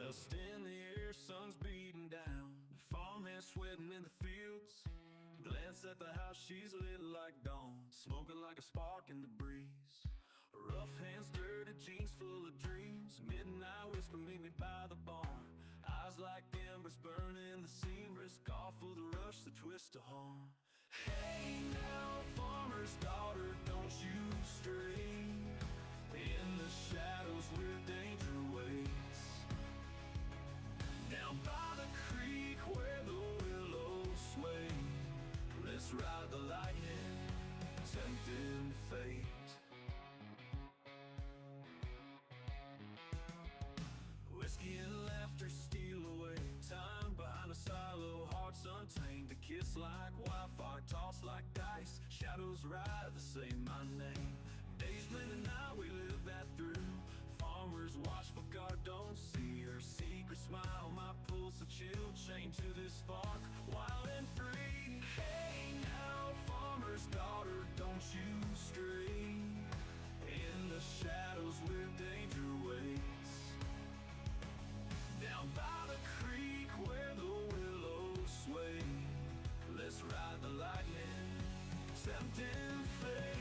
Dust in the air, sun's beating down. Farmhand sweating in the fields. Glance at the house, she's lit like dawn, smoking like a spark in the breeze. Rough hands, dirty jeans full of dreams. Midnight whisper, meet me by the barn. Eyes like embers burning the seam. Risk off for the rush, the twist to harm. Hey now, farmer's daughter, don't you stray in the shadows where danger waits. Down by the creek where the willows sway, let's ride the lightning, tempting fate. Whiskey and laughter steal away time behind a silo, hearts untamed. A kiss like Wi-Fi, tossed like dice. Shadows ride the same my name. Days blend at night, we live that through. Farmers watch for God, don't see her secret smile. My pulse a chill, chained to this spark, wild and free. Hey now, farmer's daughter, don't you stray in the shadows where danger waits. Down by the creek where the willows sway, let's ride the lightning, tempting fate.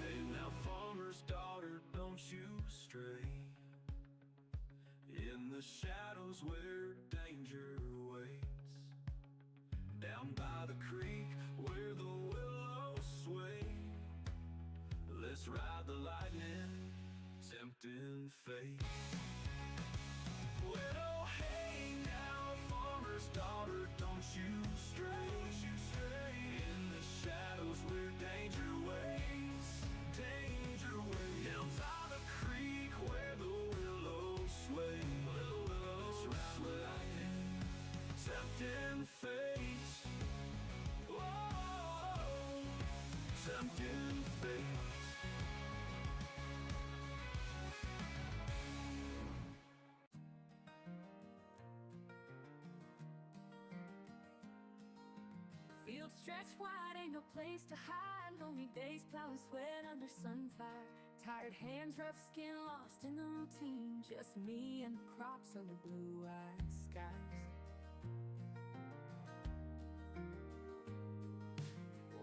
Hey now, farmer's daughter, don't you stray in the shadows where danger waits. Down by the creek where the willows sway, let's ride the lightning, tempting fate. Well, oh, hey now, farmer's daughter, don't you stray in the shadows where danger waits. Danger waits. Down by the creek where the willows sway, let's ride the lightning, tempting fate. Whoa, tempting fate. Fields stretch wide, ain't no place to hide. Lonely days plowing sweat under sunfire. Tired hands, rough skin, lost in the routine. Just me and the crops under blue-eyed skies.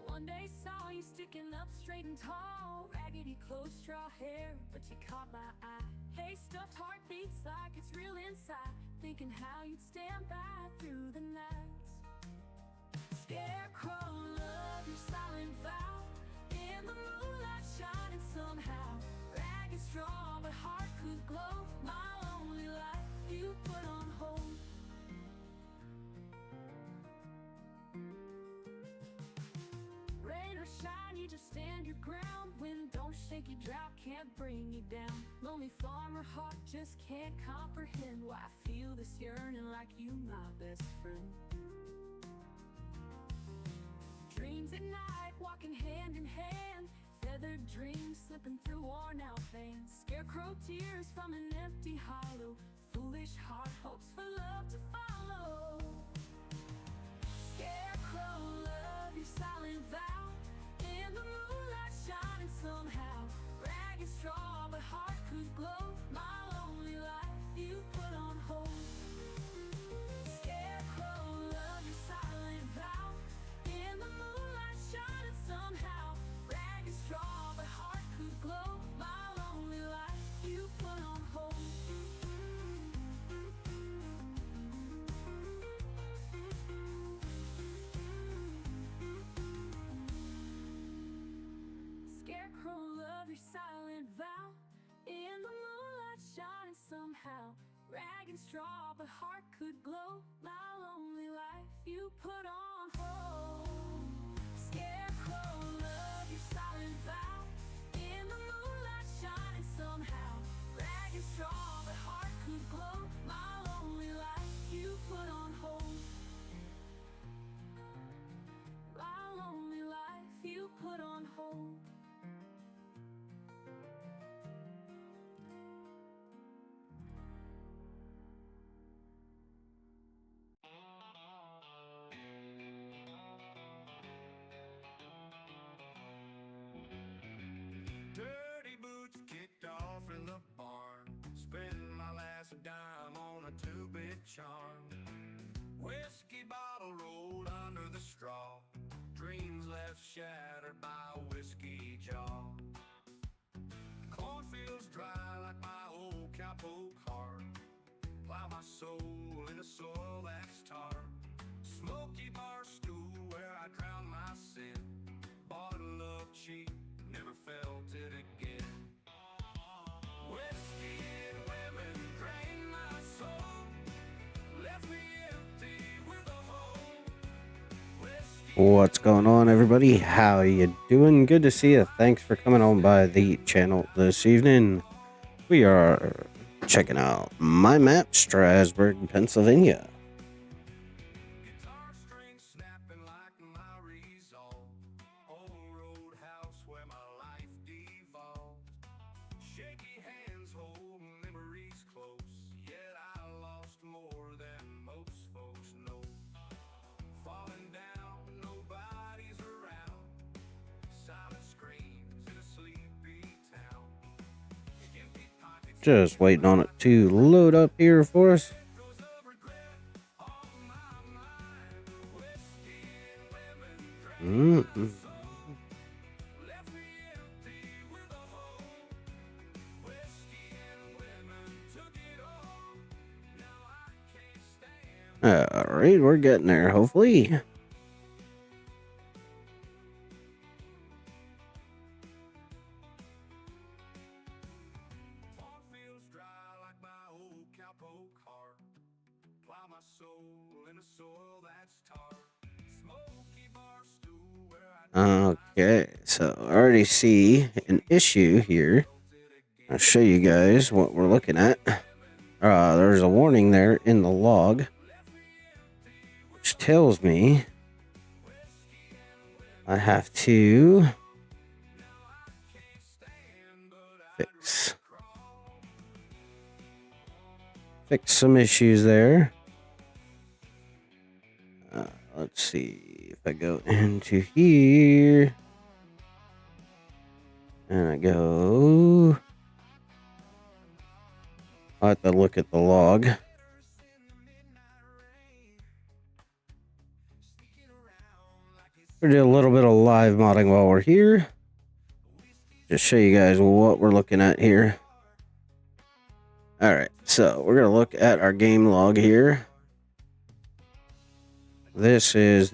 One day saw you sticking up straight and tall. Raggedy clothes, straw hair, but you caught my eye. Hey, stuffed heart beats like it's real inside. Thinking how you'd stand by through the nights. Scarecrow, love, your silent vow. In the moonlight shining somehow. Ragged straw, but heart could glow. My lonely life you put on hold. Rain or shine, you just stand your ground. Wind don't shake you, drought can't bring you down. Lonely farmer heart just can't comprehend why I feel this yearning like you my best friend. Dreams at night, walking hand in hand. Feathered dreams slipping through worn out veins. Scarecrow tears from an empty hollow. Foolish heart hopes for love to follow. Scarecrow, love, your silent vow. In the moonlight shining somehow. Ragged straw, but heart could glow. My lonely life you put on hold. Scarecrow, love, your silent vow. In the moonlight shining somehow. Ragged straw, but heart could glow. My lonely life you put on hold. Scarecrow, love, your silent vow. In the moonlight shining somehow. Ragged straw, but heart could glow. My lonely life you put on hold. Scarecrow, love, your silent vow. In the moonlight shining somehow. Ragged straw, but heart could glow. My lonely life you put on hold. My lonely life you put on hold. charm. Whiskey bottle rolled under the straw, dreams left shattered by a whiskey jaw. Cornfields dry like my old cowpoke heart, plow my soul in a soil that's tar. Smoky bar stool where I drown my sin, bought love cheap, never felt it again. Whiskey and women drained my soul, left me empty with a hole. What's going on, everybody? How you doing? Good to see you. Thanks for coming on by the channel this evening. We are checking out my map, Strasburg, Pennsylvania. Guitar strings snapping like my resolve, old roadhouse where my life devolved. Shaky hands holding memories close, yet I lost more than most folks know. Falling down, nobody's around, silent screams in a sleepy town. Empty pockets Just waiting on it to load up here for us. goes of regret on my mind. Whiskey and women drank my soul, left me empty with a hole. Whiskey and women took it all, now I can't stand. Alright, we're getting there, hopefully. Cornfields dry like my old cowpoke heart, plow my soul in a soil that's tar. Smoky bar stool where I Okay, so I already see an issue here. I'll show you guys what we're looking at. There's a warning there in the log, which tells me I have to fix some issues there. Let's see if I go into here and I go. I have to look at the log. We did a little bit of live modding while we're here. Just show you guys what we're looking at here. Alright, so we're going to look at our game log here. This is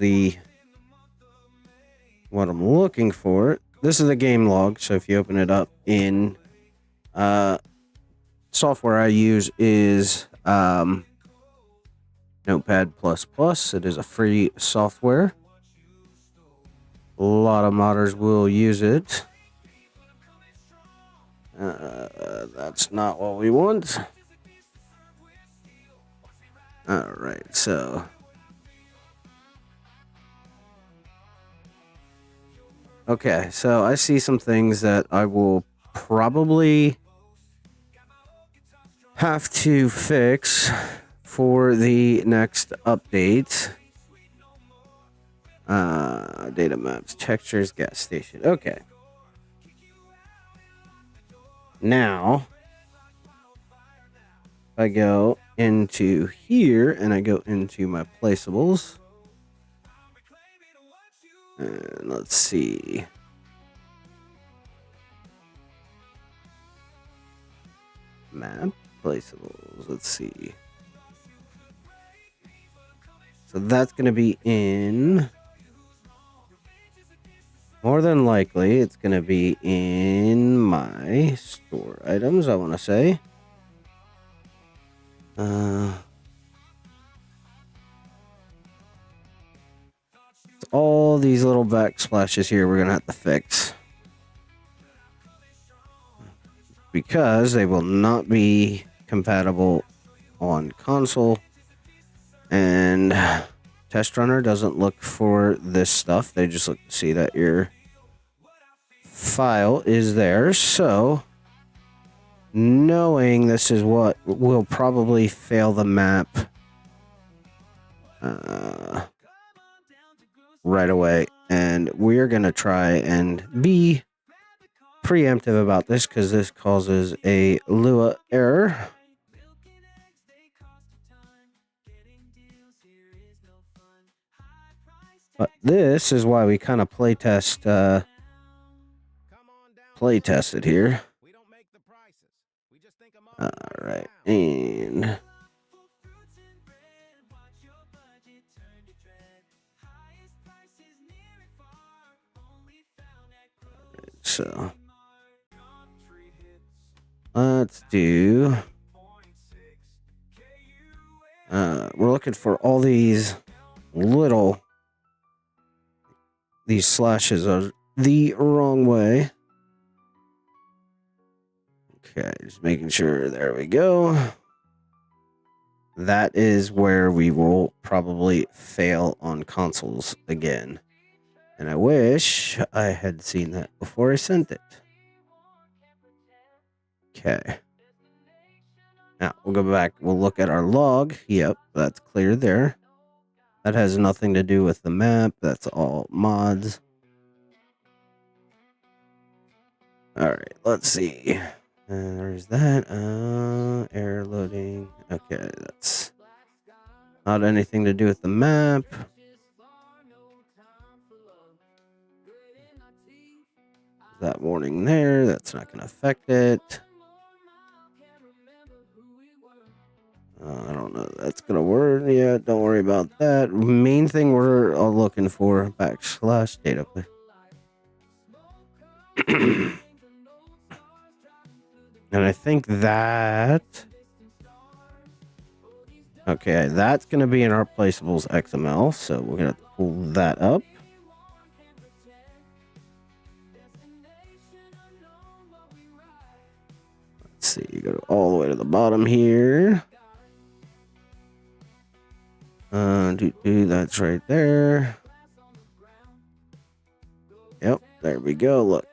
what I'm looking for. This is the game log, so if you open it up in software I use is Notepad++. It is a free software. A lot of modders will use it. That's not what we want. Alright, so okay, so I see some things that I will probably have to fix for the next update. Data maps, textures, gas station. Okay. Now, I go into here and I go into my placeables. And let's see. Map, placeables. Let's see. So that's going to be in. More than likely, it's going to be in my store items, I want to say. All these little backsplashes here we're going to have to fix, because they will not be compatible on console. And Test Runner doesn't look for this stuff. They just look to see that your file is there. So, knowing this is what will probably fail the map right away. And we're going to try and be preemptive about this, because this causes a Lua error. But this is why we kind of playtest it here. All right, and so let's do. We're looking for all these slashes are the wrong way. Okay, just making sure. There we go. That is where we will probably fail on consoles again. And I wish I had seen that before I sent it. Okay. Now, we'll go back. We'll look at our log. Yep, that's clear there. That has nothing to do with the map. That's all mods. Alright, let's see. There's that. Error loading. Okay, that's not anything to do with the map. That warning there. That's not going to affect it. I don't know. That's going to work. Yeah, don't worry about that. Main thing we're looking for, /data. And I think that... Okay, that's going to be in our placeables XML, so we're going to pull that up. Let's see, you go all the way to the bottom here. That's right there. Yep, there we go, look.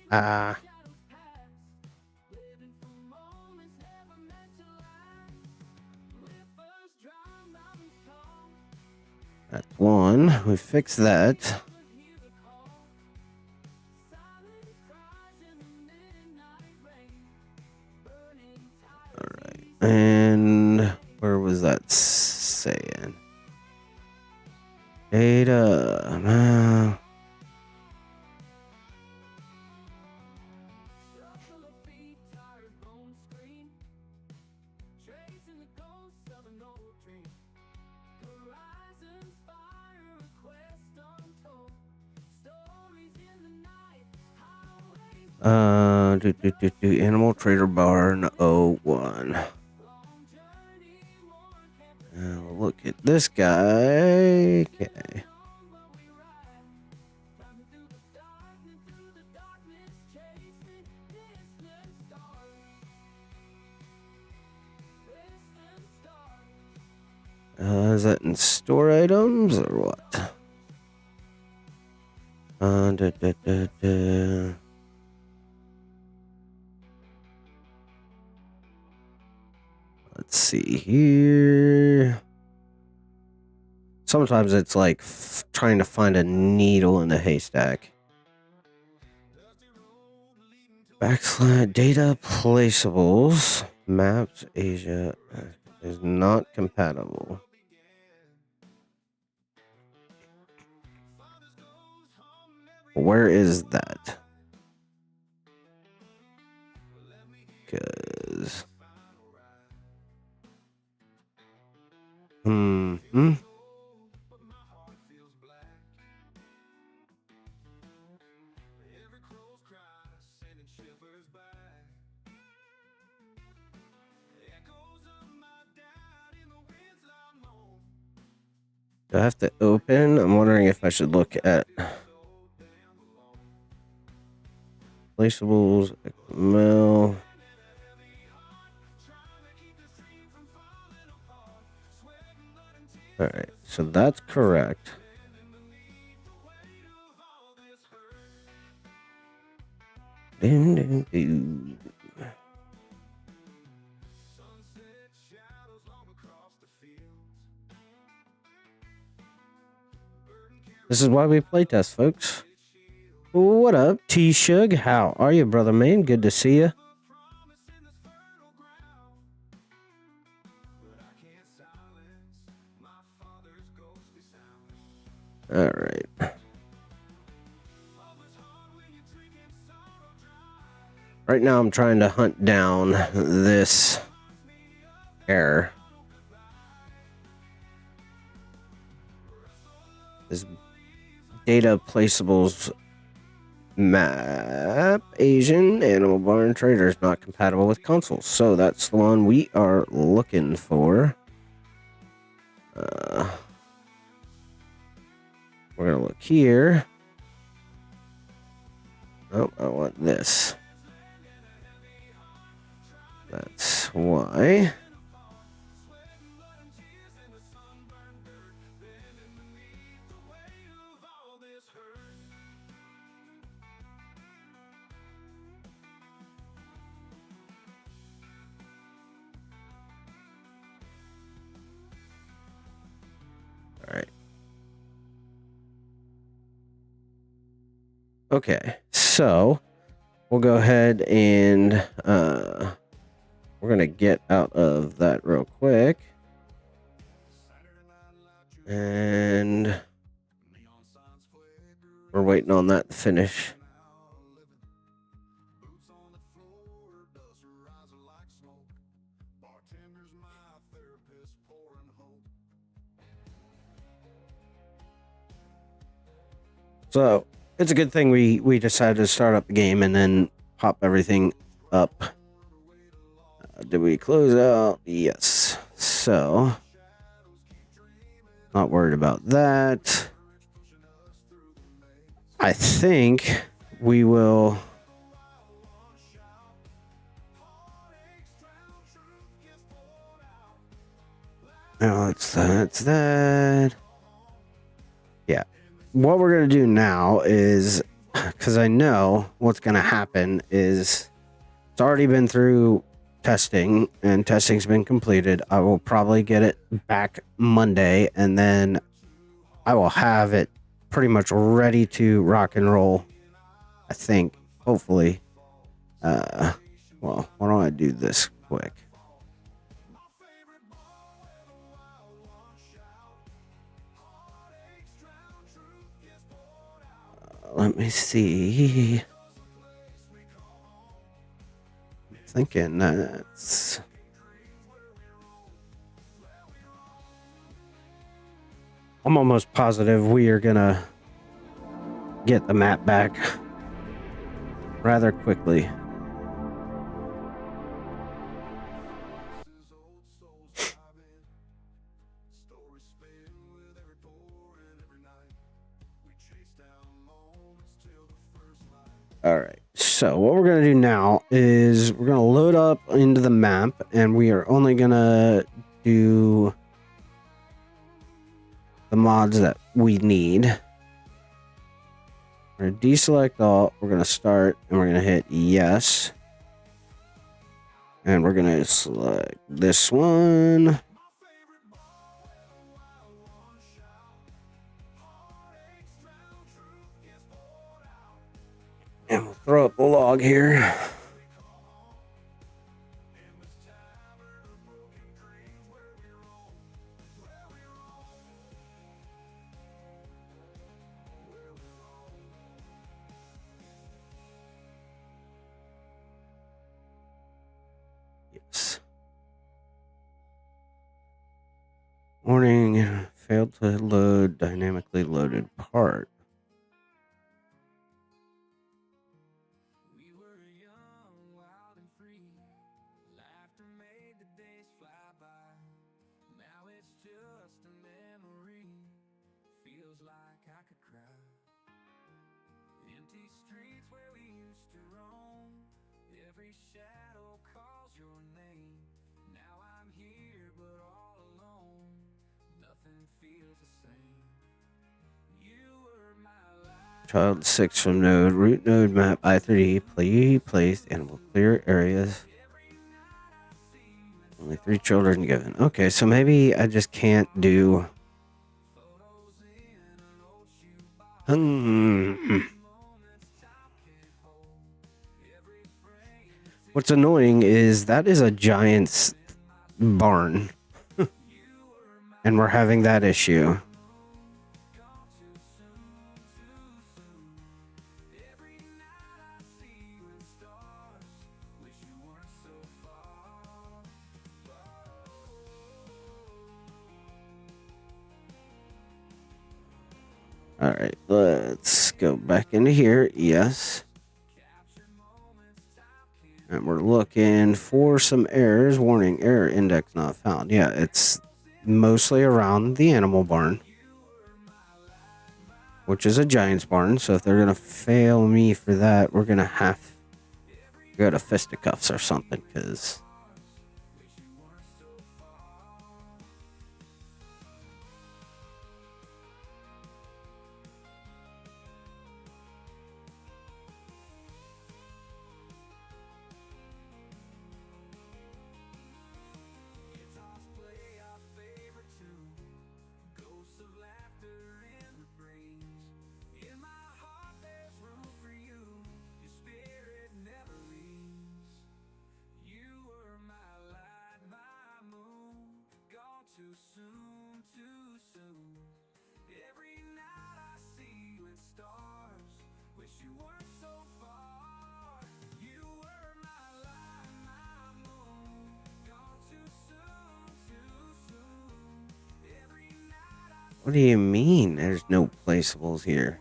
That's one. We fixed that. Alright. And where was that saying? Data. Animal Trader Barn 01. Look at this guy. Okay. Is that in store items or what? Let's see here. Sometimes it's like trying to find a needle in a haystack. Data placeables. Maps Asia is not compatible. Where is that? Because... Do I have to open? I'm wondering if I should look at placeables, XML. All right, so that's correct. This is why we playtest, folks. What up, T-Shug? How are you, brother man? Good to see you. All right. Right now I'm trying to hunt down this error. This data placeables map Asian animal barn trader is not compatible with consoles. So that's the one we are looking for. We're gonna look here. Oh, I want this. That's why. All right. Okay, so we'll go ahead and we're gonna get out of that real quick, and we're waiting on that to finish. So it's a good thing we decided to start up the game and then pop everything up. Did we close out? Yes. So, not worried about that. I think we will. No, it's that. Yeah. What we're going to do now is, because I know what's going to happen is it's already been through testing and testing's been completed. I will probably get it back Monday, and then I will have it pretty much ready to rock and roll, I think, hopefully. Well, why don't I do this quick? Let me see. Thinking that's I'm almost positive we are gonna get the map back rather quickly. All right, so what we're going to do now is we're going to load up into the map, and we are only going to do the mods that we need. We're going to deselect all, we're going to start, and we're going to hit yes. And we're going to select this one. And we'll throw up the log here. Yes. Warning, failed to load dynamically loaded part. Child 6 from node, root node map I3D, play placed, and will clear areas. Only 3 children given. Okay, so maybe I just can't do. What's annoying is that is a giant's barn, and we're having that issue. All right, let's go back into here. Yes. And we're looking for some errors. Warning, error index not found. Yeah, it's mostly around the animal barn, which is a giant's barn. So if they're going to fail me for that, we're going to have to go to fisticuffs or something, because... What do you mean there's no placeables here?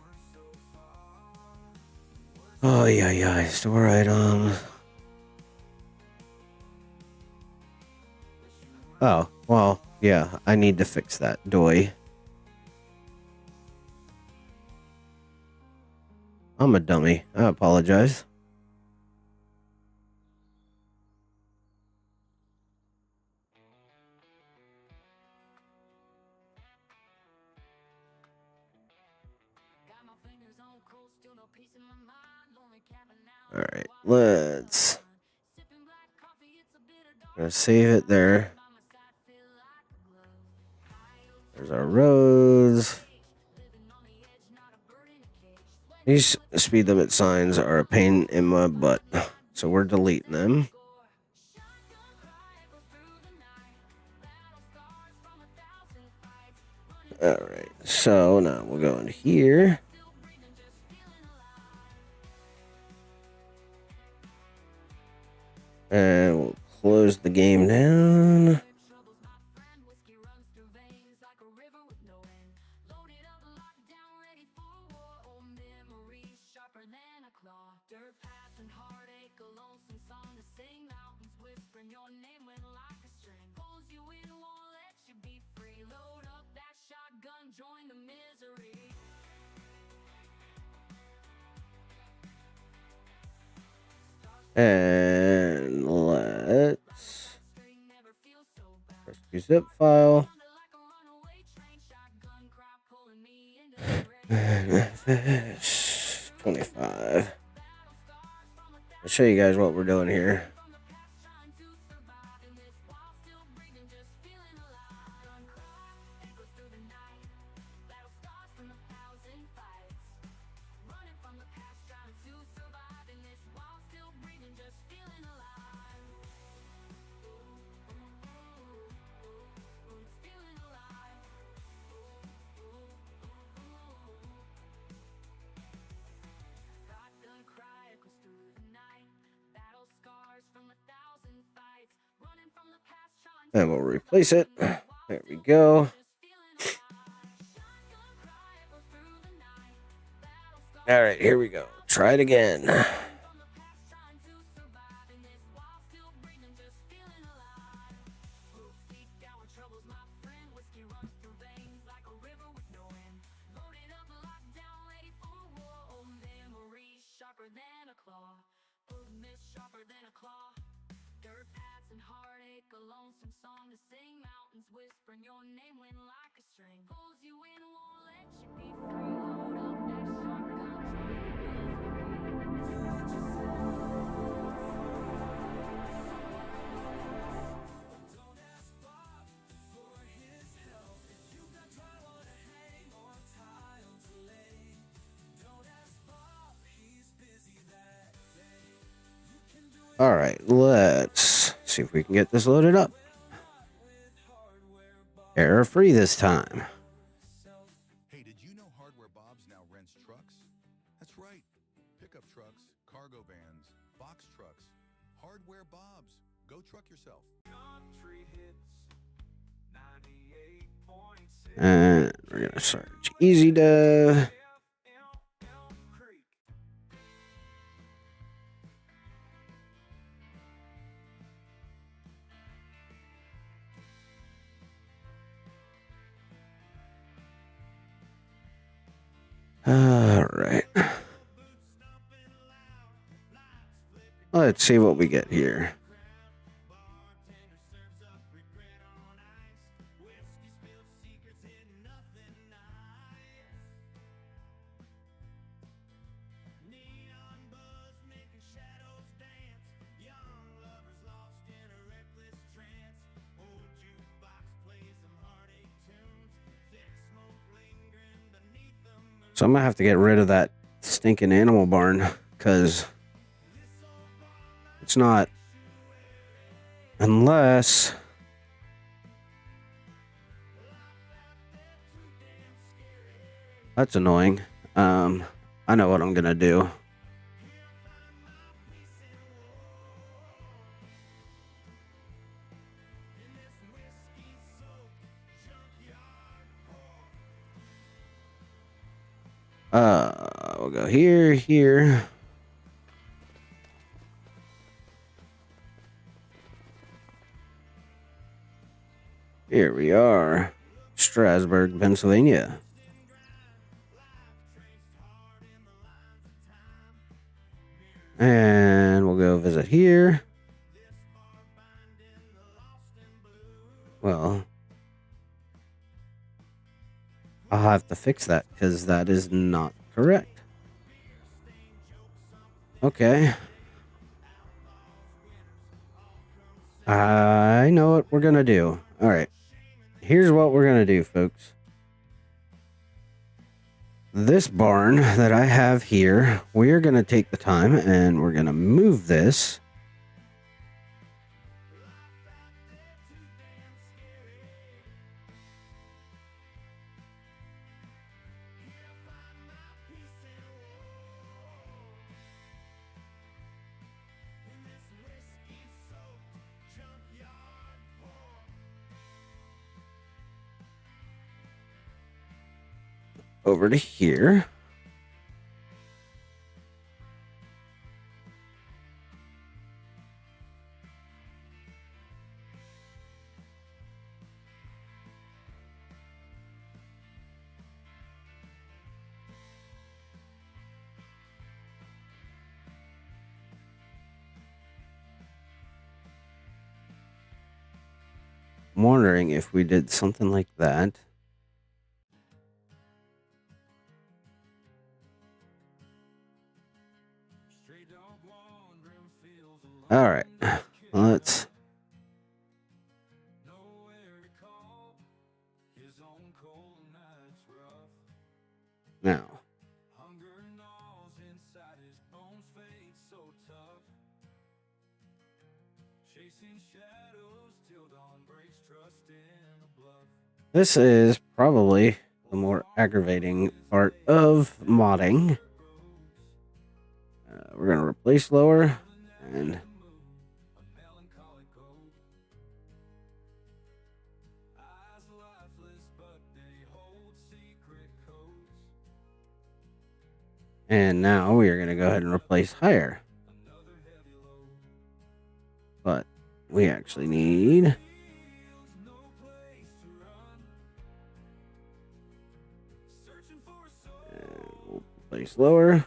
Oh, yeah, store items. Oh, well, yeah, I need to fix that, doy. I'm a dummy. I apologize. All right, let's save it there. There's our roads. These speed limit signs are a pain in my butt, so we're deleting them. All right, so now we'll go in here. And we'll close the game down. And let's rescue zip file. 25. I'll show you guys what we're doing here. And we'll replace it. There we go. All right, here we go. Try it again. All right, let's see if we can get this loaded up. Error free this time. Hey, did you know Hardware Bob's now rents trucks? That's right. Pickup trucks, cargo vans, box trucks. Hardware Bob's. Go truck yourself. And we're gonna search easy dev. All right. Let's see what we get here. So I'm gonna have to get rid of that stinking animal barn because it's not, unless that's annoying. I know what I'm gonna do. We'll go here, here. Here we are, Strasburg, Pennsylvania. And we'll go visit here. Well, I'll have to fix that because that is not correct. Okay. I know what we're going to do. All right. Here's what we're going to do, folks. This barn that I have here, we're going to take the time and we're going to move this. Over to here. I'm wondering if we did something like that. All right, let's. Now. This is probably the more aggravating part of modding. We're going to replace lower and now we are going to go ahead and replace higher. But we actually need we'll replace lower.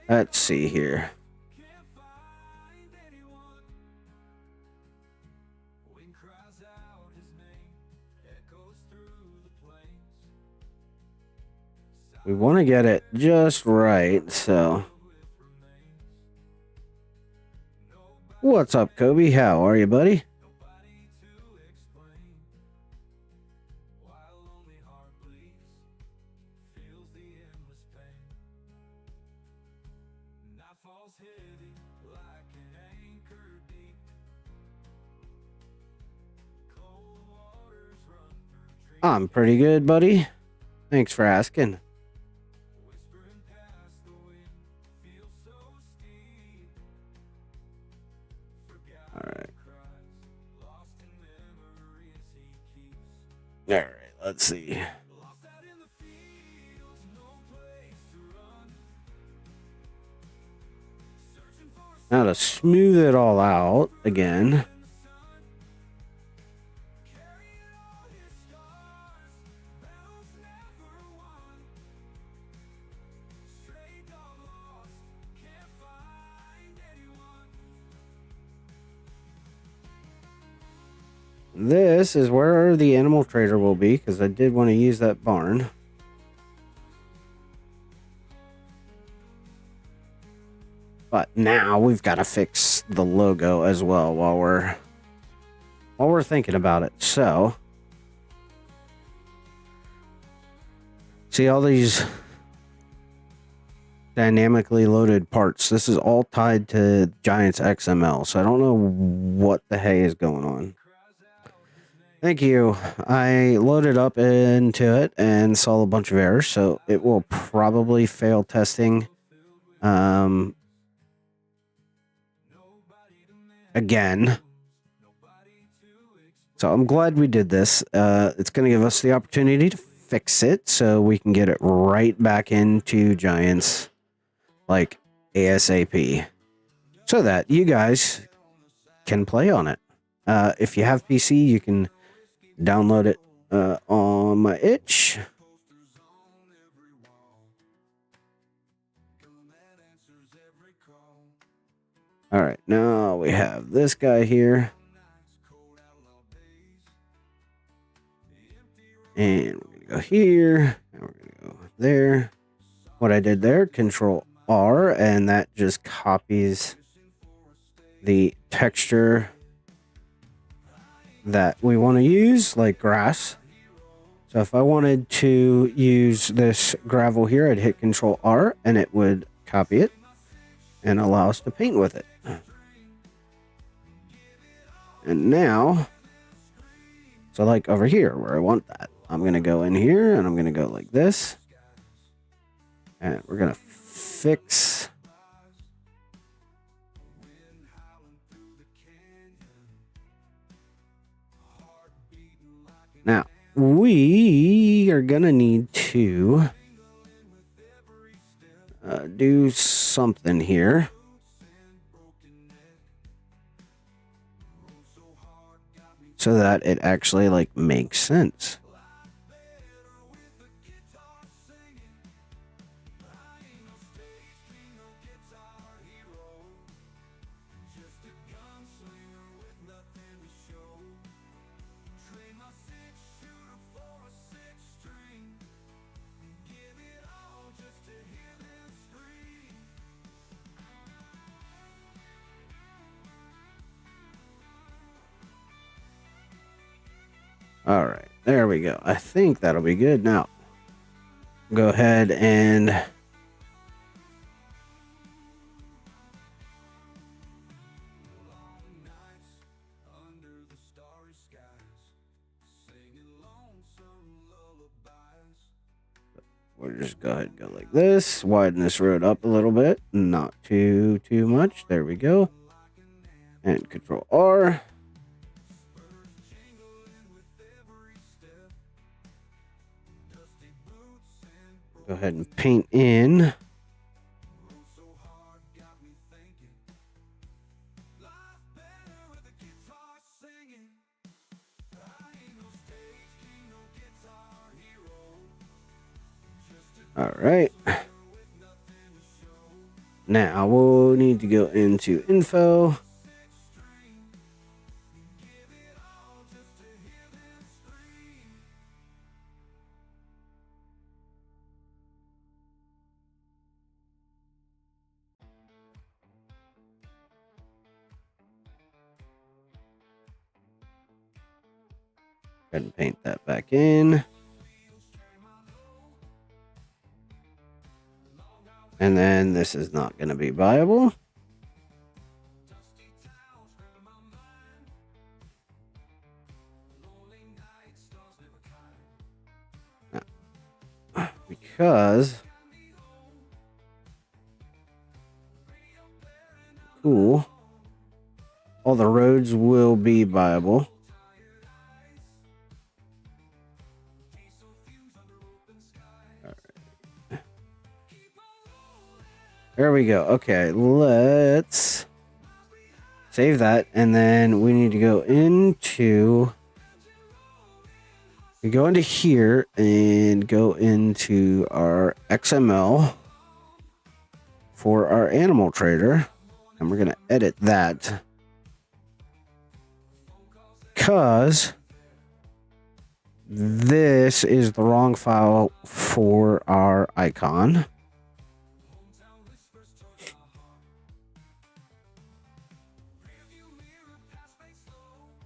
Let's see here. We want to get it just right, so. What's up, Kobe? How are you, buddy? I'm pretty good, buddy. Thanks for asking. All right, let's see. And Now to smooth it all out again. This is where the animal trader will be, because I did want to use that barn. But now we've got to fix the logo as well while we're thinking about it. So, see all these dynamically loaded parts. This is all tied to Giants XML, so I don't know what the hey is going on. Thank you. I loaded up into it and saw a bunch of errors, so it will probably fail testing again. So I'm glad we did this. It's going to give us the opportunity to fix it so we can get it right back into Giants like ASAP so that you guys can play on it. If you have PC, you can download it on my itch. All right, now we have this guy here. And we're going to go here. And we're going to go there. What I did there, Control R, and that just copies the texture that we want to use, like grass. So if I wanted to use this gravel here, I'd hit Control R and it would copy it and allow us to paint with it. And now, so like over here where I want that, I'm going to go in here and I'm going to go like this. And we're going to fix now. We are going to need to do something here. So that it actually like makes sense. All right, there we go. I think that'll be good. Now, go ahead and we'll just go ahead and go like this. Widen this road up a little bit, not too much. There we go. And Control R. Go ahead and paint in. All right. Now we'll need to go into info. Go ahead and paint that back in. And then this is not going to be viable. Because cool. All the roads will be viable. There we go. Okay, let's save that, and then we need to go into here and go into our XML for our animal trader, and we're gonna edit that because this is the wrong file for our icon.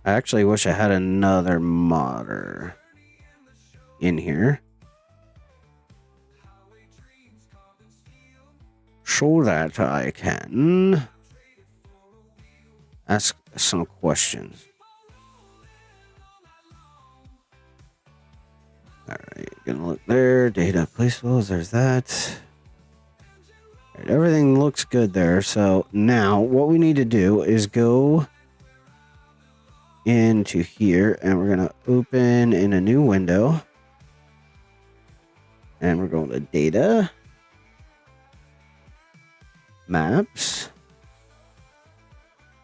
I actually wish I had another modder in here so that I can ask some questions. Alright, gonna look there. Data placeables, there's that. Alright, everything looks good there. So now what we need to do is go into here, and we're gonna open in a new window, and we're going to data, maps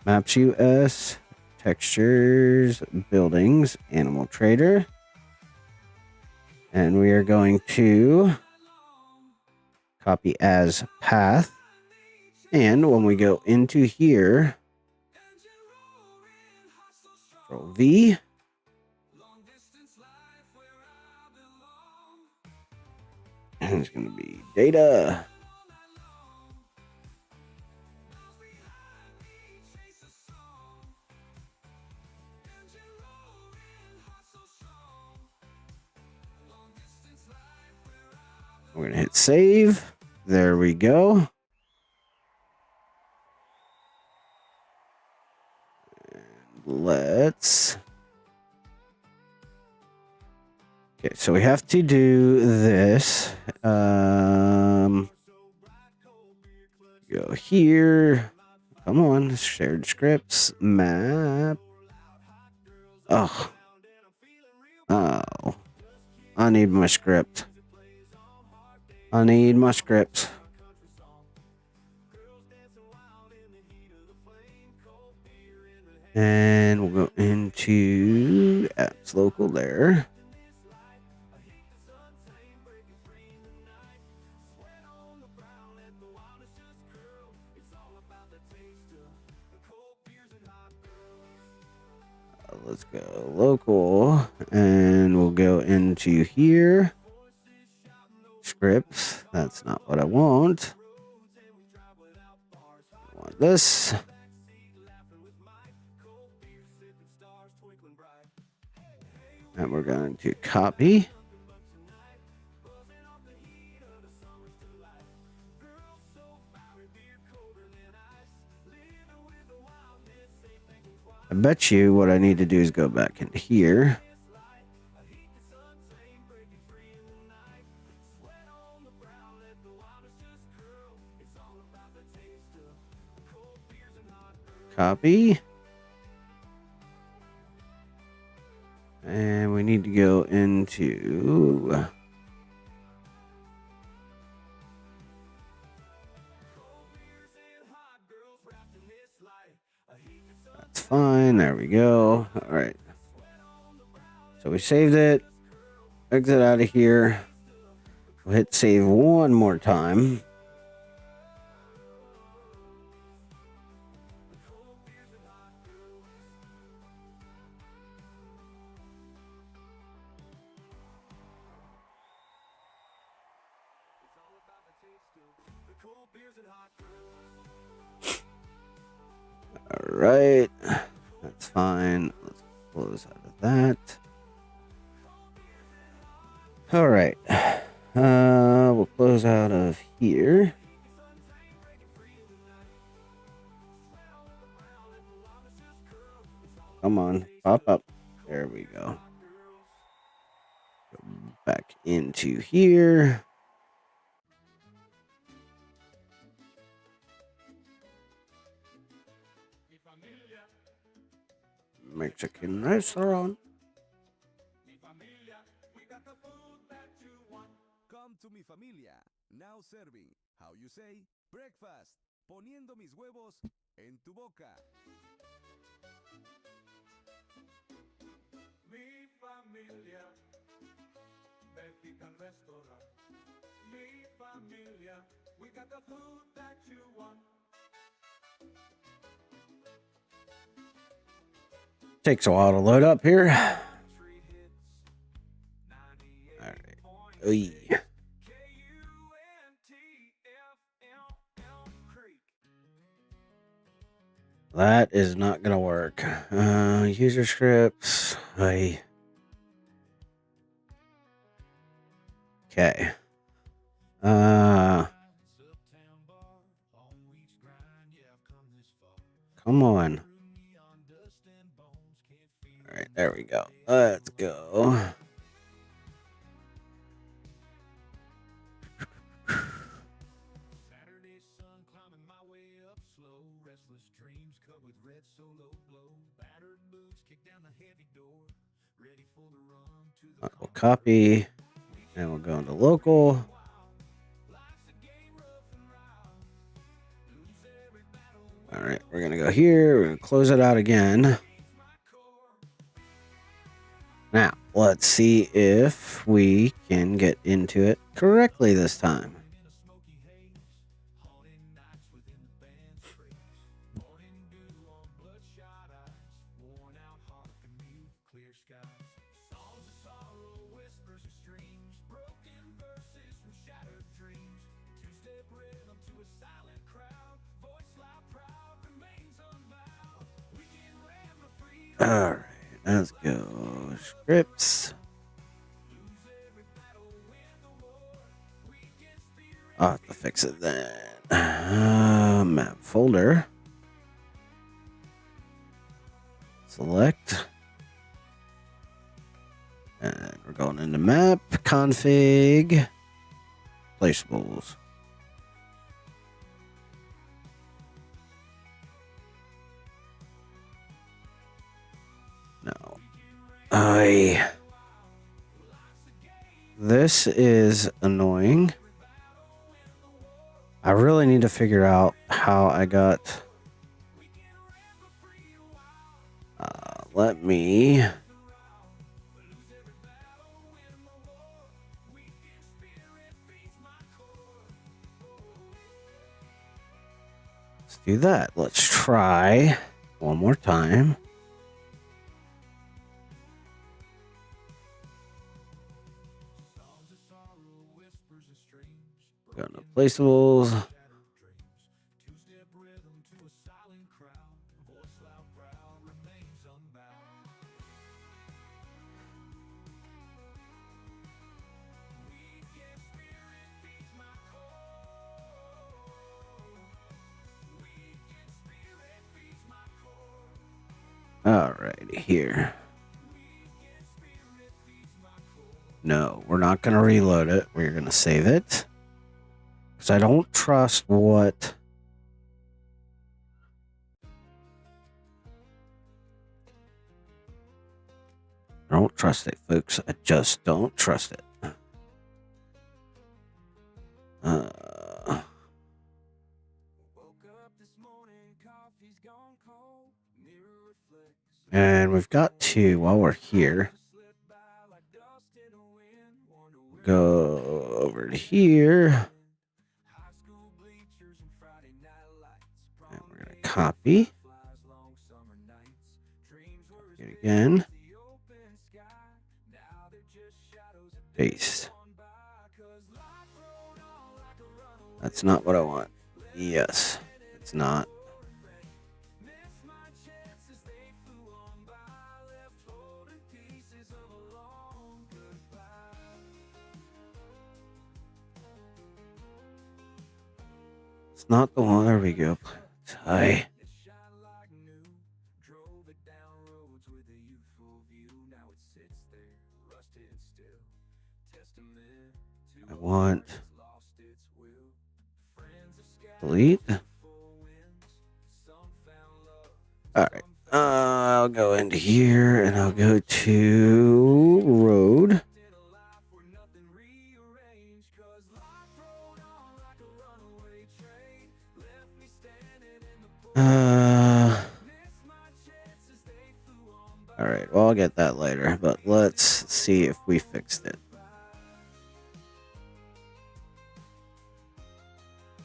US, textures, buildings, animal trader, and we are going to copy as path. And when we go into here, Control V, and it's going to be data. We're going to hit save. There we go. Let's. Okay, so we have to do this. Go here. Come on, shared scripts, map. Oh, I need my script. I need my script. And we'll go into apps local there. Let's go local, and we'll go into here. Scripts. That's not what I want. I want this. And we're going to copy. I bet you what I need to do is go back into here. Copy. And we need to go into that's fine. There we go. All right. So we saved it. Exit out of here. We'll hit save one more time. All right, that's fine. Let's close out of that. All right, we'll close out of here. Come on, pop up. There we go. Go back into here. Mexican restaurant. Come to mi familia, now serving, how you say, breakfast, poniendo mis huevos en tu boca. familia, Mexican restaurant. Mi familia, we got the food that you want. Takes a while to load up here. All right. Oy. That is not gonna work. User scripts. Okay. Come on. All right, there we go. Let's go. Saturday sun climbing my way up slow. Restless dreams cut with red solo blow. Battered boots kick down the heavy door. Ready for the run to the We'll copy, and we'll go into local. All right, we're gonna go here. We're gonna close it out again. Now, let's see if we can get into it correctly this time. All right, let's go. Scripts. I'll have to fix it then. Map folder. Select. And we're going into map, config, placeables. No. This is annoying. I really need to figure out how I got. Let me. Let's do that. Let's try one more time. Go to placeables. All right, here. No, we're not going to reload it. We're going to save it. Because I don't trust what... I don't trust it, folks. I just don't trust it. And we've got to, while we're here, go over to here. And we're going to copy. It again. Paste. That's not what I want. Yes, it's not. It's not the one. There we go. Hi. I want delete. All right. I'll go into here and I'll go to road. All right. Well, I'll get that later, but let's see if we fixed it.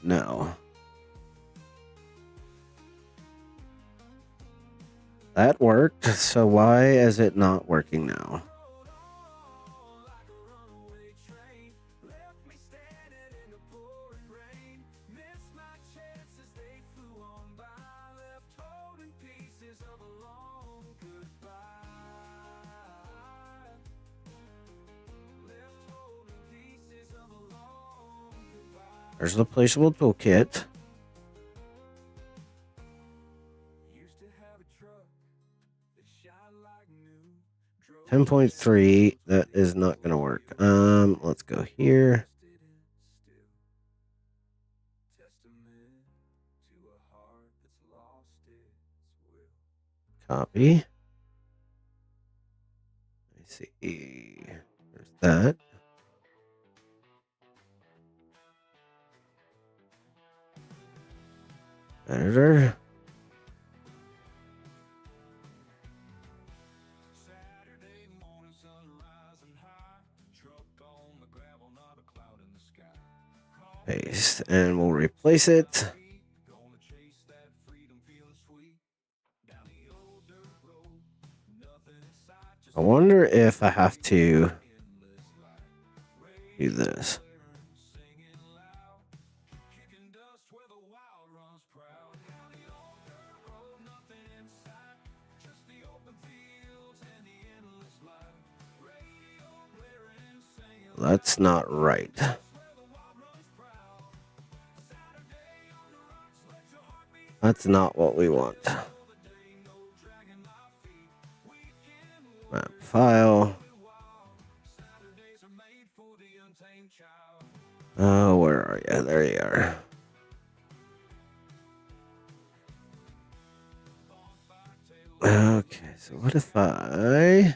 No. That worked, so why is it not working now? There's the placeable toolkit. 10.3, that is not gonna work. Let's go here. Copy. I see. There's that. Editor. Paste, and we'll replace it. I wonder if I have to do this. That's not right. That's not what we want. Map file. Oh, where are you? There you are. Okay, so what if I...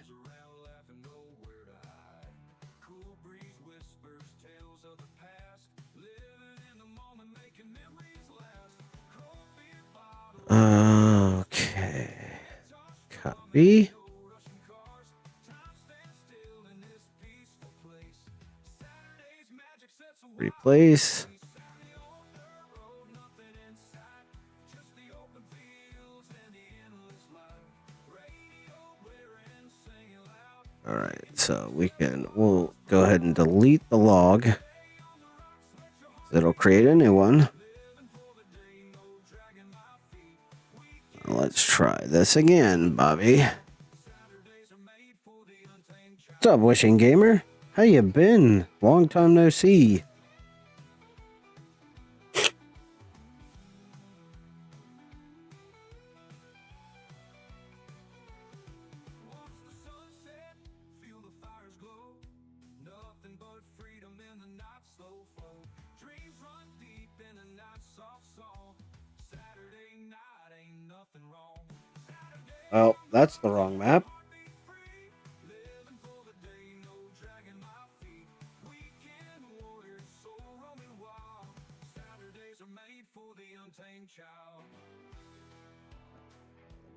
Okay. Copy. Replace. All right, so we'll go ahead and delete the log. It'll create a new one. Let's try this again, Bobby. What's up, Wishing Gamer? How you been? Long time no see. Oh, that's the wrong map.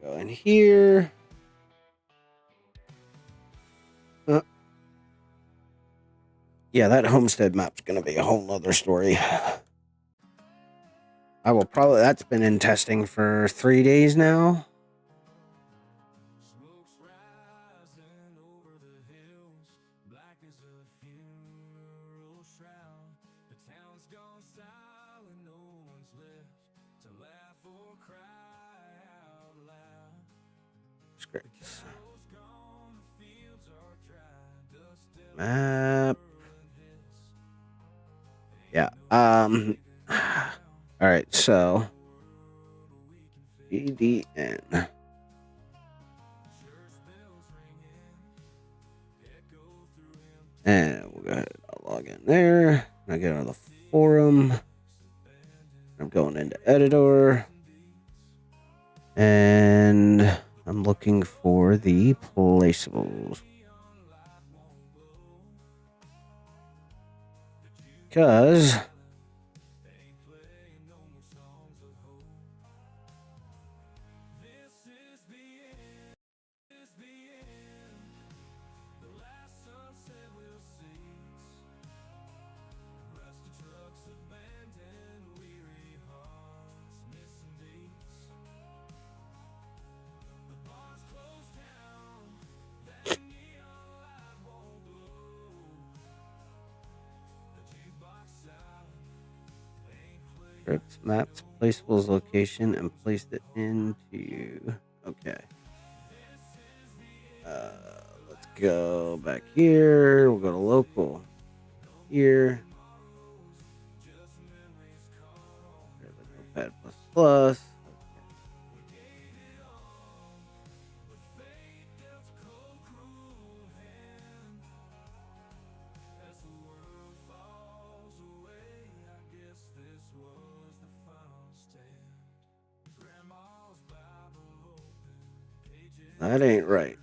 Go in here. Yeah, that homestead map's going to be a whole nother story. That's been in testing for 3 days now. Map. Yeah. All right. So EDN. And we'll go ahead. I'll log in there. I get on the forum. I'm going into editor. And I'm looking for the placeables. Because Scripts, maps, placeables, location, and placed it into. Okay. Let's go back here. We'll go to local. Here. There's a Notepad plus plus. That ain't right.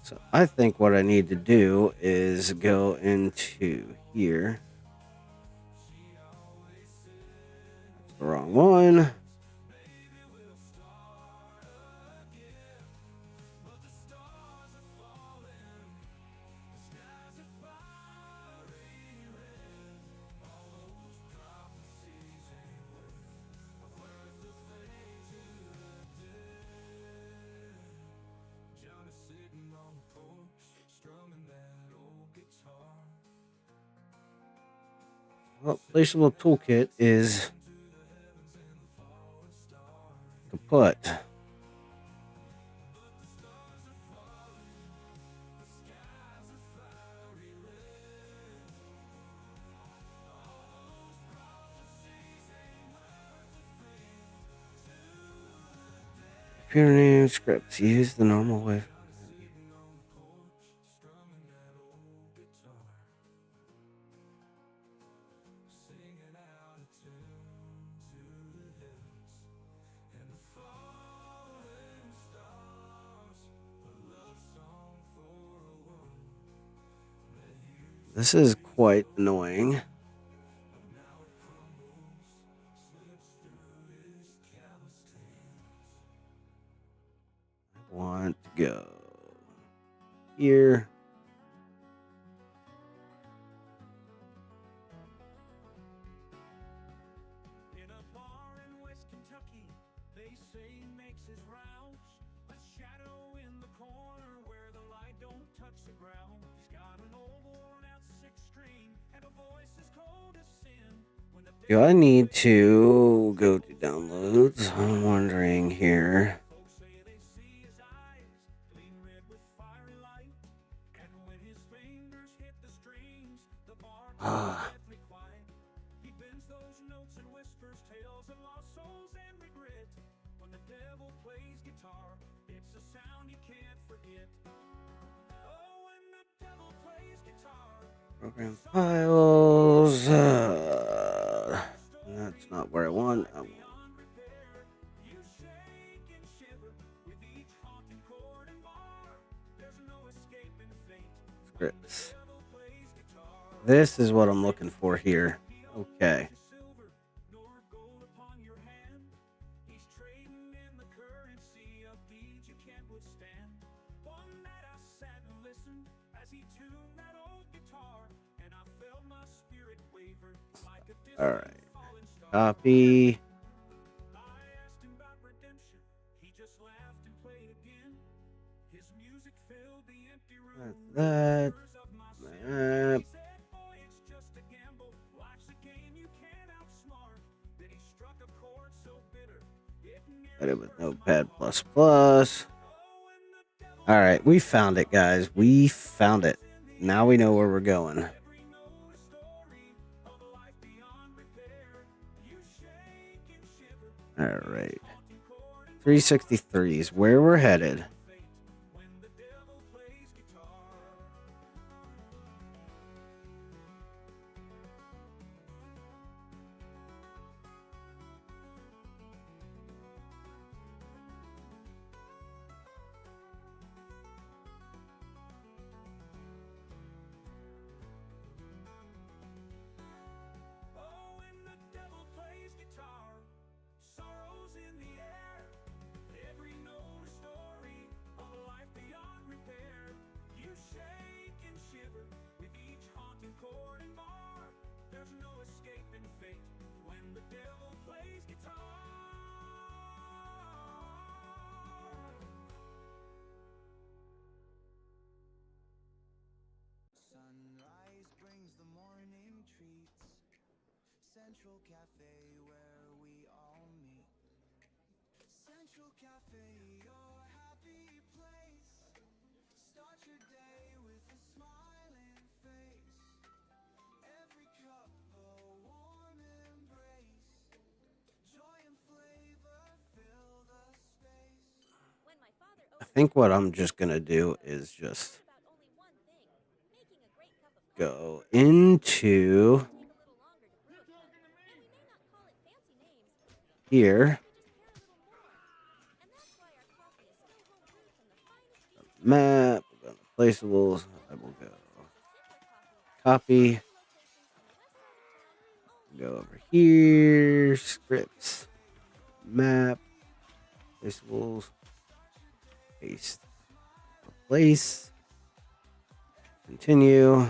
So I think what I need to do is go into here. That's the wrong one. Well, placeable toolkit is kaput. Computer name scripts. Use the normal way. This is quite annoying. I want to go here. In a bar in West Kentucky, they say he makes his rounds. A shadow in the corner where the light don't touch the ground. He's got an old worn out six string and a voice as cold as sin. When the Do I need to go to downloads? I'm wondering here. folks say they see his eyes gleam red with fiery light, and when his fingers hit the strings, the bar goes deathly quiet. He bends those notes and whispers tales of lost souls and regret. When the devil plays guitar, it's a sound you can't forget. Oh, when the devil plays guitar, Program files. That's not where I want. I want beyond repair, you shake and shiver with each haunting chord and bar. There's no escaping fate. scripts. Devil plays guitar. This is what I'm looking for here. Okay. Silver, nor gold upon your hand. He's trading in the currency of deeds you can't withstand. One night I sat and listened as he tuned that old guitar, and I felt my spirit waver like a distant All right. falling star. Copy. I asked him about redemption. He just laughed and played again. His music filled the empty room. That's that. Whispers of my sin. Map. He said, boy, it's just a gamble. Life's a game you can't outsmart. Then he struck a chord so bitter, it Got nearly it with burst my Notepad heart. plus plus. Oh, and the devil All right, we found it, guys. We found it. Now we know where we're going. every note a story of a life beyond repair. You shake and shiver. All right. Haunting chord and 363 is where we're headed. fate when the devil plays guitar. Oh, when the devil plays guitar, sorrows in the air. Every note I think what I'm just gonna do is just go into here, map, go to placeables, I will go copy, go over here, scripts, map, placeables, paste, replace, continue.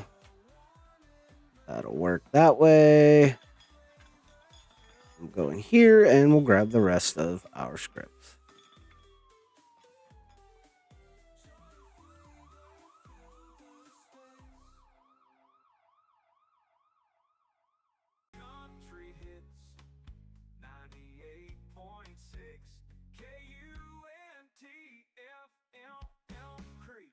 That'll work that way. I'm going here and we'll grab the rest of our scripts. Country hits 98.6 KUNTFM Creek.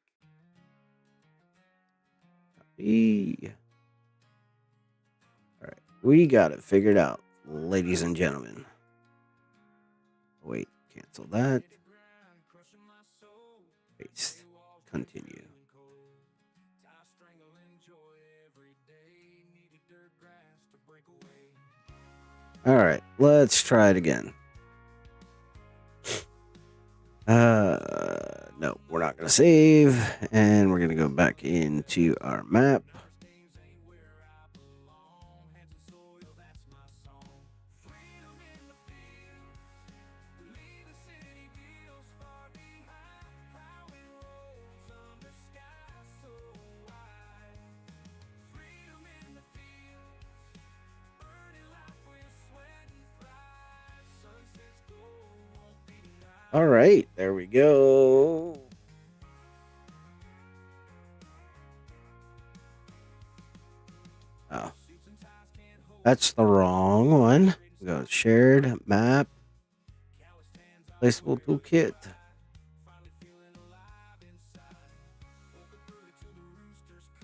All right, we got it figured out, ladies and gentlemen. Wait, cancel that. Paste. Continue. All right, let's try it again. No, we're not going to save, and we're going to go back into our map. All right, there we go. Oh, that's the wrong one. We go shared map, placeable toolkit.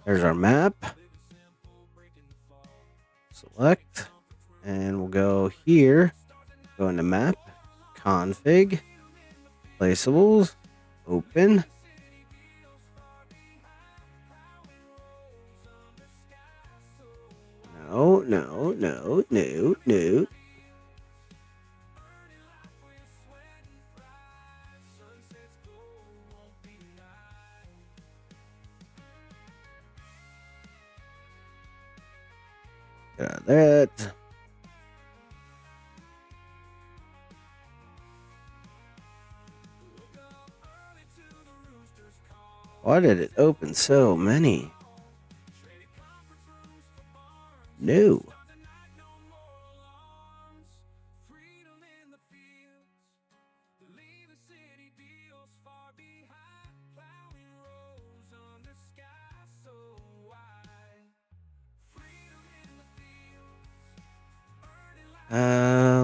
There's our map. Select, and we'll go here. Go into map, config. Placeables, open. No. Got that. Why did it open so many? No.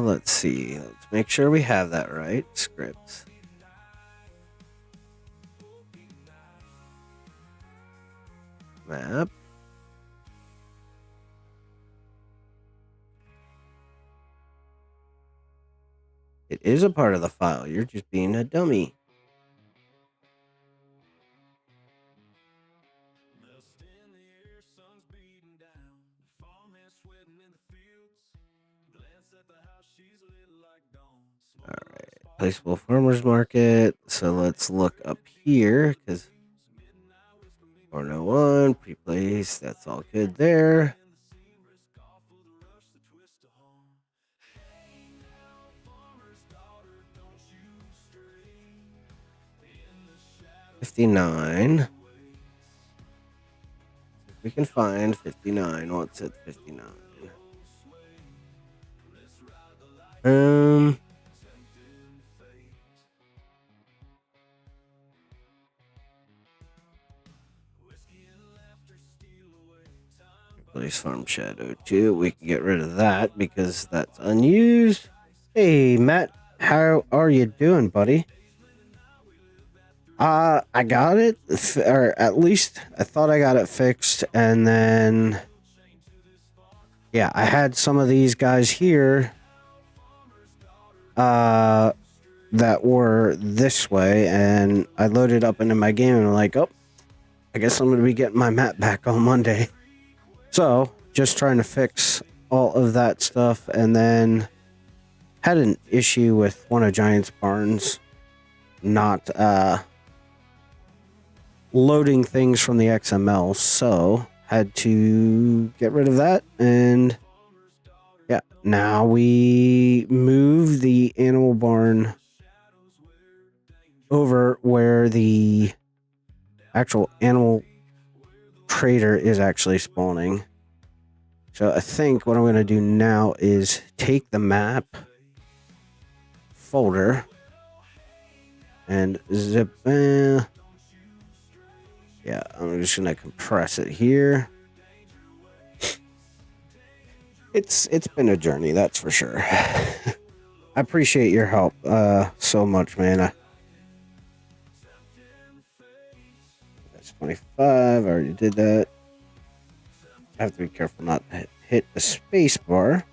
Let's see. Let's make sure we have that right. Scripts. Map. It is a part of the file. You're just being a dummy. Alright. Placeable farmers market. So let's look up here because 401 pre-place. That's all good there. $59. We can find 59. What's it? 59. Place Farm Shadow 2. We can get rid of that because that's unused. Hey, Matt. How are you doing, buddy? I got it, or at least I thought I got it fixed, and then yeah, I had some of these guys here that were this way, and I loaded up into my game, and I'm like, oh, I guess I'm gonna be getting my map back on Monday. So just trying to fix all of that stuff, and then had an issue with one of Giant's barns not loading things from the XML, so had to get rid of that. And yeah, now we move the animal barn over where the actual animal trader is actually spawning. So I think what I'm going to do now is take the map folder and zip. Yeah, I'm just gonna compress it here. It's been a journey, that's for sure. I appreciate your help so much, man. That's 25. I already did that. I have to be careful not to hit the space bar.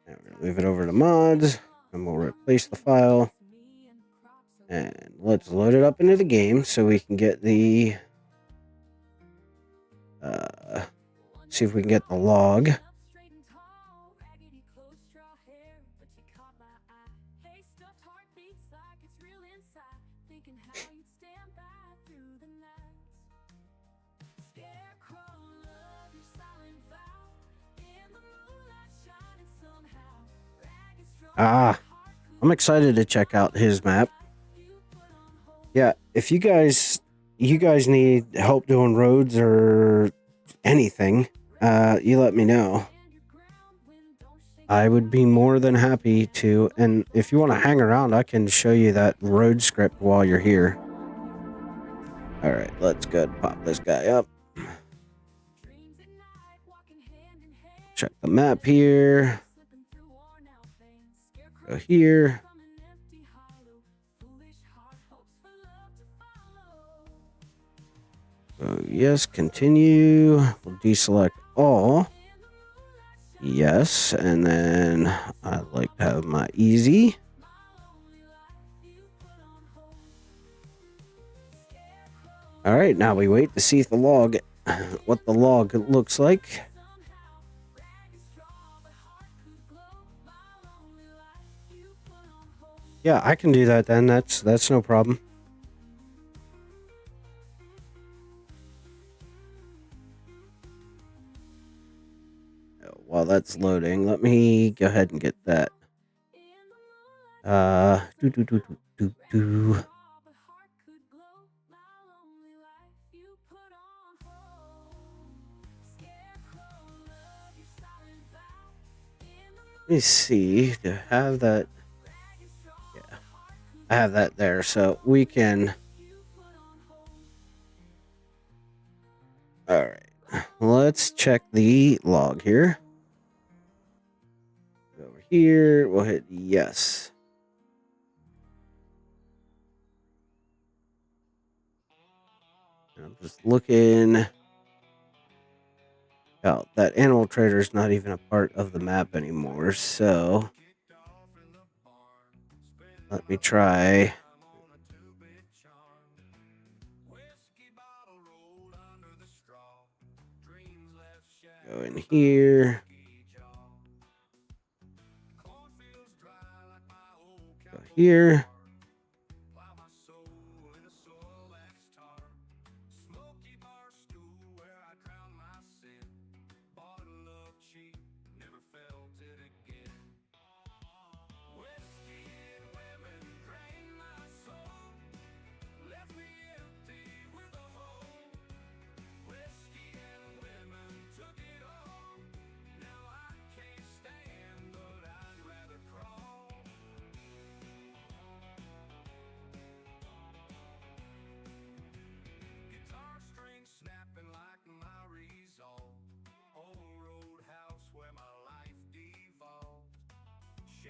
And we're gonna move it over to mods, and we'll replace the file. And let's load it up into the game so we can get the see if we can get the log. I'm excited to check out his map. Yeah, if you guys need help doing roads or anything, you let me know. I would be more than happy to, and if you want to hang around, I can show you that road script while you're here. All right, let's go pop this guy up. Check the map here. Go here. Yes, continue. We'll deselect all. Yes, and then I'd like to have my easy. All right, now we wait to see if the log, what the log looks like. Yeah, I can do that then. That's no problem. While that's loading, let me go ahead and get that. Let me see to have that. Yeah, I have that there, so we can. All right, let's check the log here. Over here, we'll hit yes. I'm just looking. Oh, that animal trader is not even a part of the map anymore, so let me try. Go in here. Go here.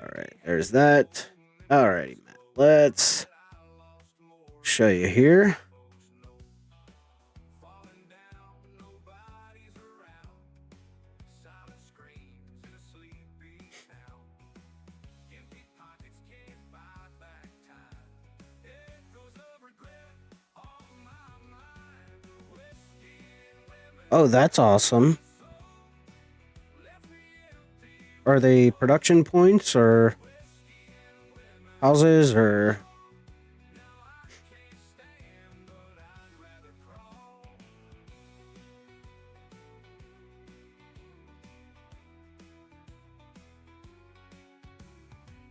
All right, there's that. All righty, Matt. Let's show you here. Oh, that's awesome. Are they production points or houses or?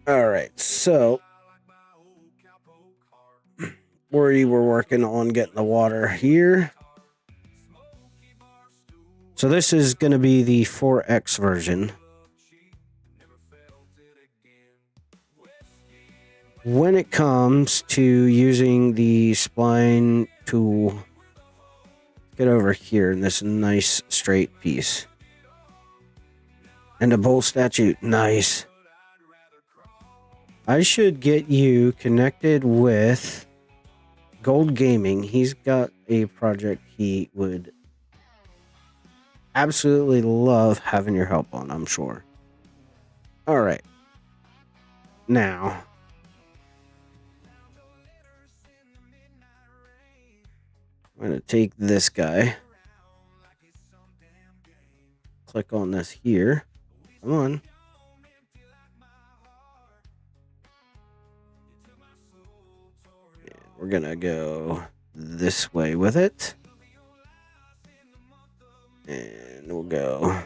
All right, so we were working on getting the water here. So this is going to be the 4X version. When it comes to using the spline tool, get over here in this nice straight piece. And a bolt statute, nice. I should get you connected with Gold Gaming. He's got a project he would absolutely love having your help on, I'm sure. All right. Now, I'm going to take this guy. Click on this here. Come on. And we're going to go this way with it. And we'll go.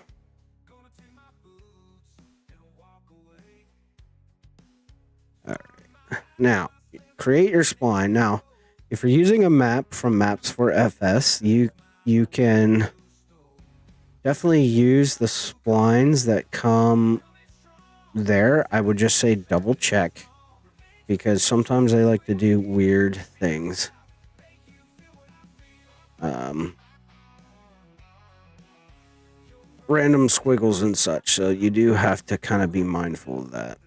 All right. Now, create your spline. Now, if you're using a map from Maps for FS, you can definitely use the splines that come there. I would just say double check because sometimes they like to do weird things. Random squiggles and such, so you do have to kind of be mindful of that.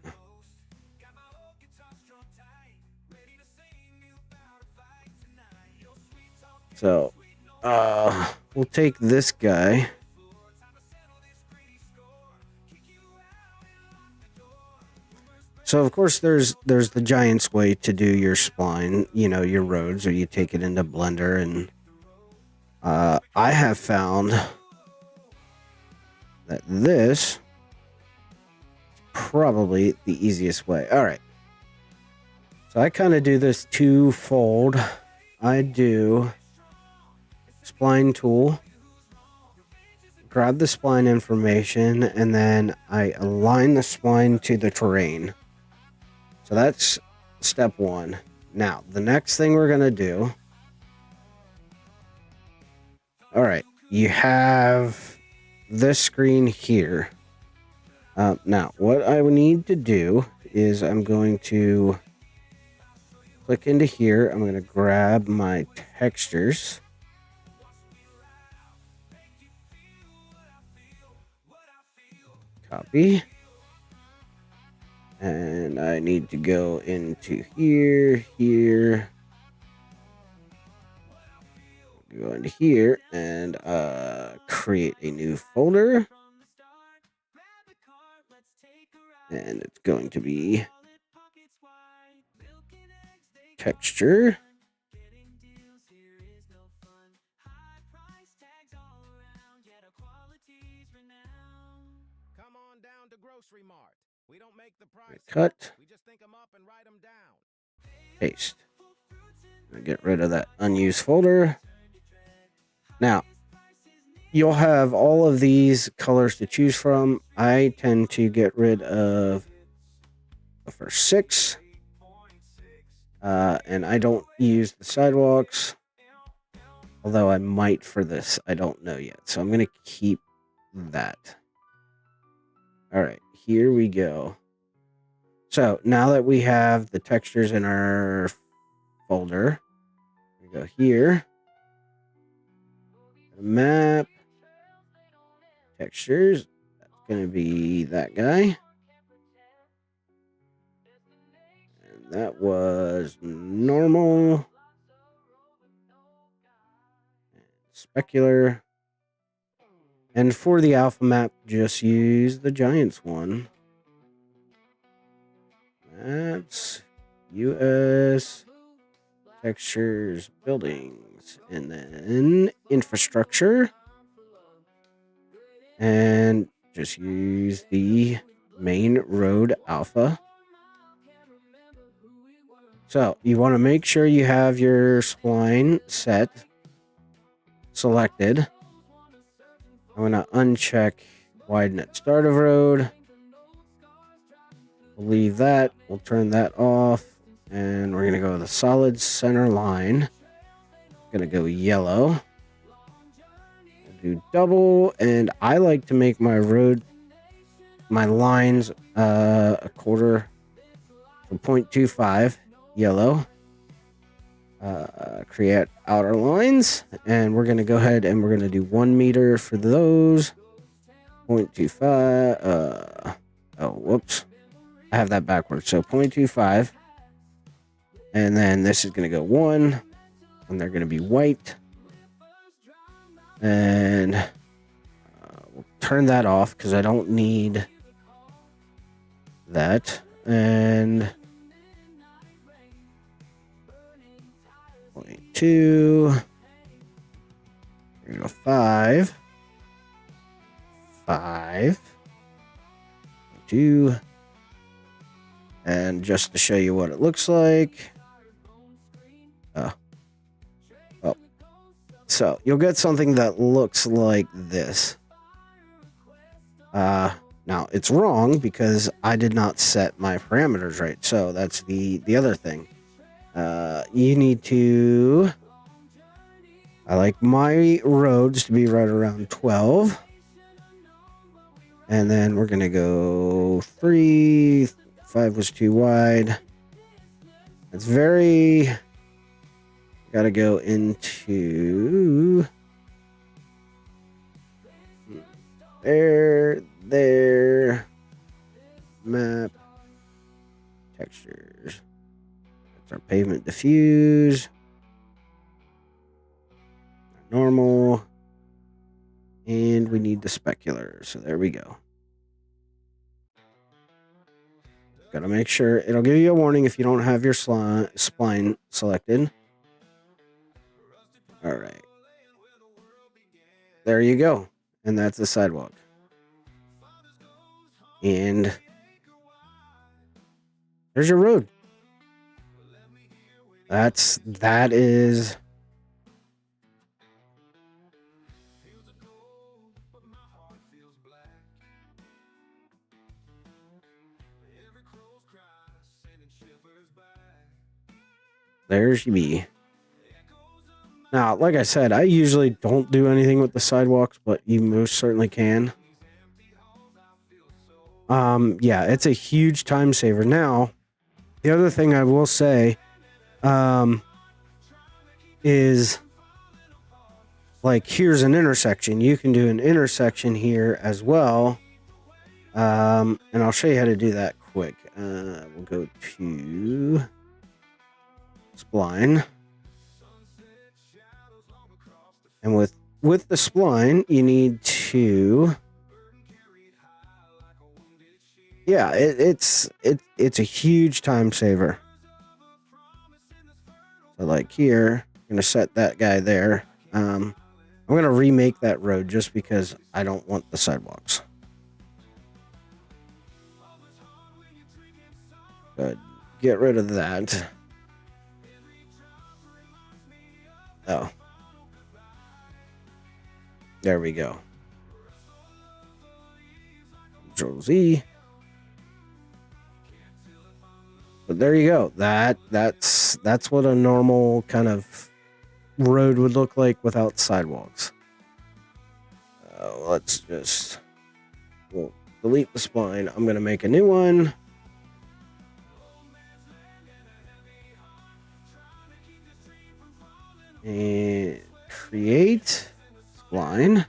So, we'll take this guy. So, of course, there's the Giant's way to do your spline, you know, your roads, or you take it into Blender. And I have found that this is probably the easiest way. All right. So, I kind of do this twofold. I do spline tool, grab the spline information, and then I align the spline to the terrain. So that's step one. Now, the next thing we're going to do. All right. You have this screen here. Now, what I would need to do is I'm going to click into here. I'm going to grab my textures. Copy. And I need to go into here. Go into here and create a new folder. And it's going to be texture. Come on down to Grocery Mart. We don't make the price. Cut. We just think them up and write them down. Paste. Get rid of that unused folder. Now, you'll have all of these colors to choose from. I tend to get rid of the first 6. And I don't use the sidewalks. Although I might for this. I don't know yet. So I'm going to keep that. All right. Here we go. So now that we have the textures in our folder, we go here. Map. Textures. That's going to be that guy. That was normal. Specular. And for the alpha map, just use the Giants one. That's US textures, buildings, and then infrastructure. And just use the main road alpha. So you want to make sure you have your spline selected. I'm going to uncheck widen at start of road. We'll leave that. We'll turn that off. And we're going to go to the solid center line. Going to go yellow. Do double. And I like to make my lines a quarter. So 0.25 yellow. Create outer lines, and we're going to go ahead and we're going to do 1 meter for those. 0.25. Oh, whoops. I have that backwards. So 0.25. And then this is going to go 1. And they're going to be white. And we'll turn that off because I don't need that. And 0.2. Here we go. 5. 2. And just to show you what it looks like. So you'll get something that looks like this. Now it's wrong because I did not set my parameters right. So that's the other thing. You need to. I like my roads to be right around 12. And then we're gonna go 3. 5 was too wide. It's very. Gotta go into there, map, textures. That's our pavement diffuse, normal, and we need the specular. So there we go. Gotta make sure it'll give you a warning if you don't have your spline selected. All right. There you go. And that's the sidewalk. And there's your road. That is. There's me. Now, like I said, I usually don't do anything with the sidewalks, but you most certainly can. Yeah, it's a huge time saver. Now, the other thing I will say, is like here's an intersection. You can do an intersection here as well. And I'll show you how to do that quick. We'll go to spline. And with the spline, you need to, yeah, it's a huge time saver. So like here, I'm gonna set that guy there. I'm gonna remake that road just because I don't want the sidewalks. Good. Get rid of that. Oh. There we go. Control Z. But there you go. That's what a normal kind of road would look like without sidewalks. We'll delete the spline. I'm gonna make a new one. And create spline.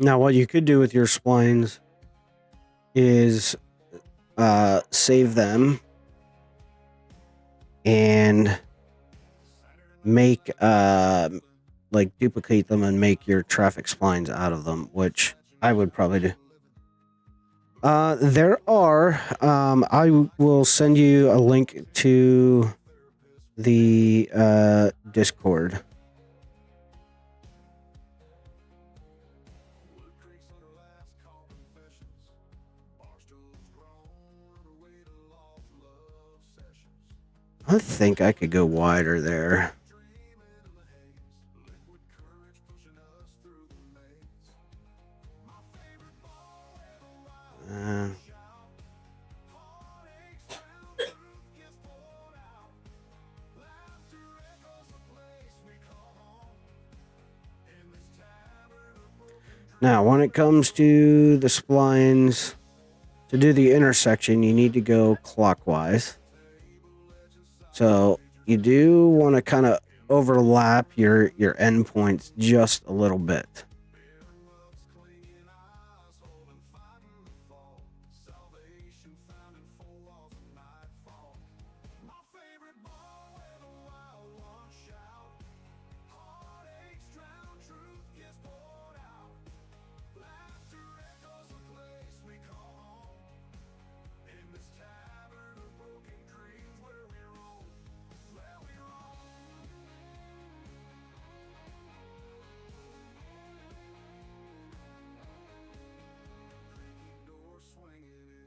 Now, what you could do with your splines is save them and make like duplicate them and make your traffic splines out of them, which I would probably do. There are I will send you a link to the Discord. I think I could go wider there. Now, when it comes to the splines, to do the intersection, you need to go clockwise. So you do want to kind of overlap your endpoints just a little bit.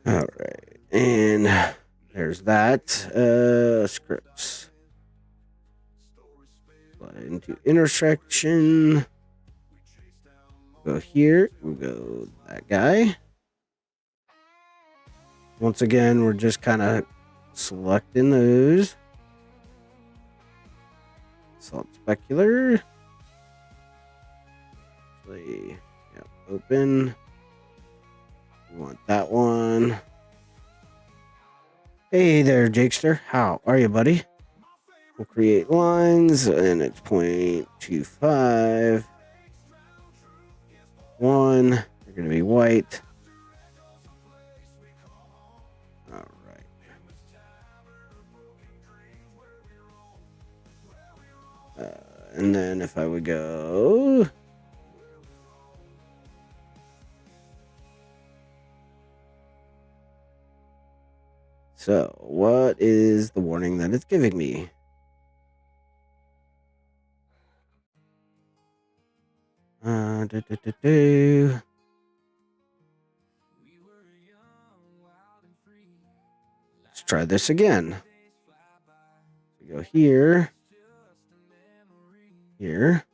All right, and there's that. Scripts. Slide into intersection. Go here. We'll go that guy. Once again, we're just kind of selecting those. Salt specular. Actually, yeah, open. We want that one. Hey there, Jakester. How are you, buddy? We'll create lines, and it's 0.25. 1. They're going to be white. All right. And then if I would go... So, what is the warning that it's giving me? Let's try this again. We go here. Here.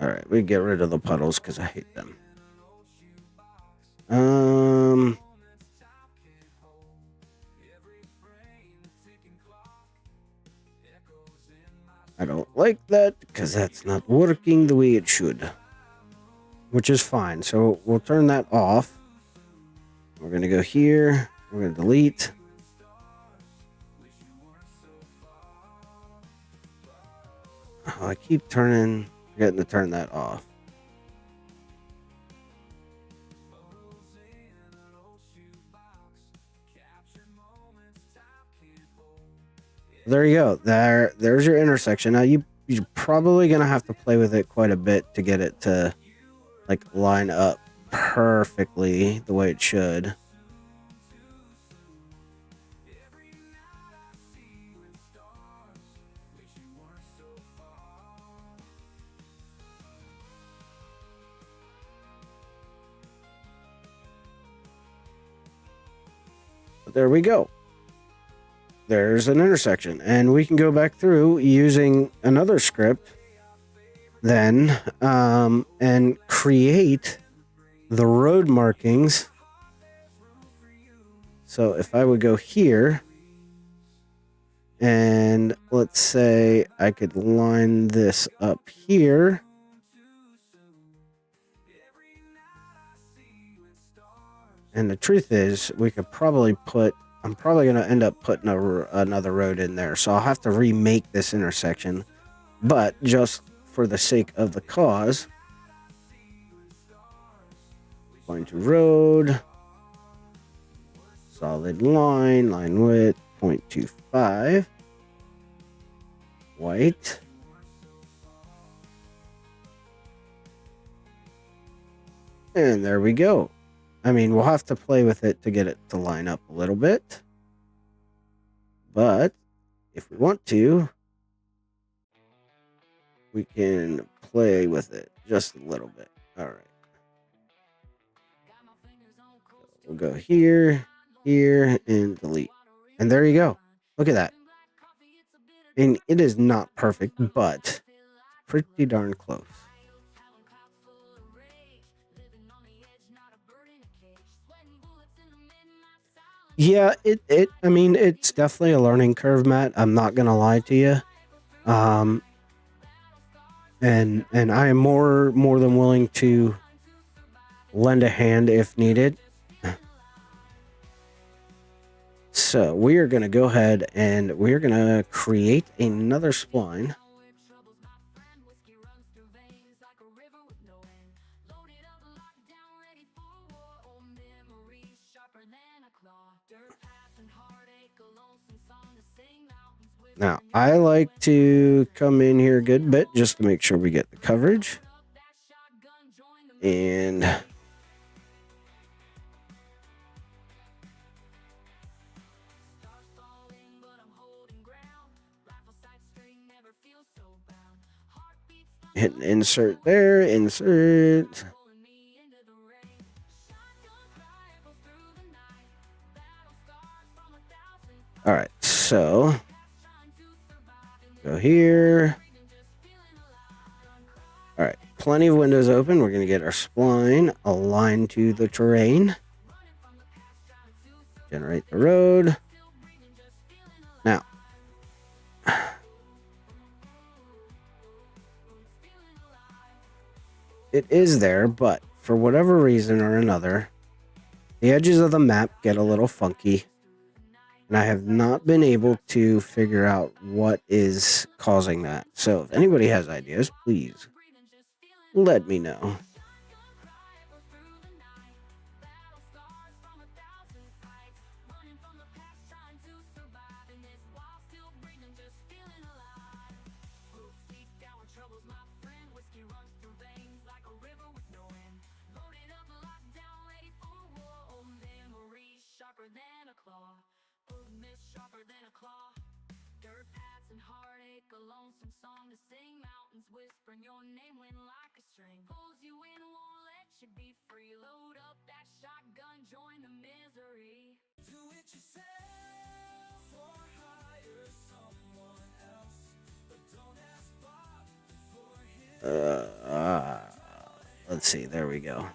All right, we get rid of the puddles because I hate them. I don't like that because that's not working the way it should, which is fine. So we'll turn that off. We're going to go here. We're going to delete. Oh, I keep forgetting to turn that off. There you go. There's your intersection. Now you're probably gonna have to play with it quite a bit to get it to like line up perfectly the way it should. But there we go. There's an intersection, and we can go back through using another script then and create the road markings So if I would go here, and let's say I could line this up here. And the truth is, we could probably put, I'm probably going to end up putting another road in there. So I'll have to remake this intersection. But just for the sake of the cause, going to road, solid line, line width, 0.25, white. And there we go. I mean, we'll have to play with it to get it to line up a little bit. But if we want to, we can play with it just a little bit. All right. So we'll go here, here, and delete. And there you go. Look at that. And it is not perfect, but pretty darn close. Yeah, I mean, it's definitely a learning curve, Matt. I'm not gonna lie to you. And I am more than willing to lend a hand if needed. So we are gonna go ahead and we're gonna create another spline. Now, I like to come in here a good bit just to make sure we get the coverage. And hit insert there, insert. All right, so go here. All right, plenty of windows open. We're going to get our spline aligned to the terrain. Generate the road. Now, it is there, but for whatever reason or another, the edges of the map get a little funky. And I have not been able to figure out what is causing that. So if anybody has ideas, please let me know. Your name went like a string, pulls you in, won't let you be free. Load up that shotgun, join the misery. Do it yourself or hire someone else, but don't ask Bob for his. Let's see, there we go.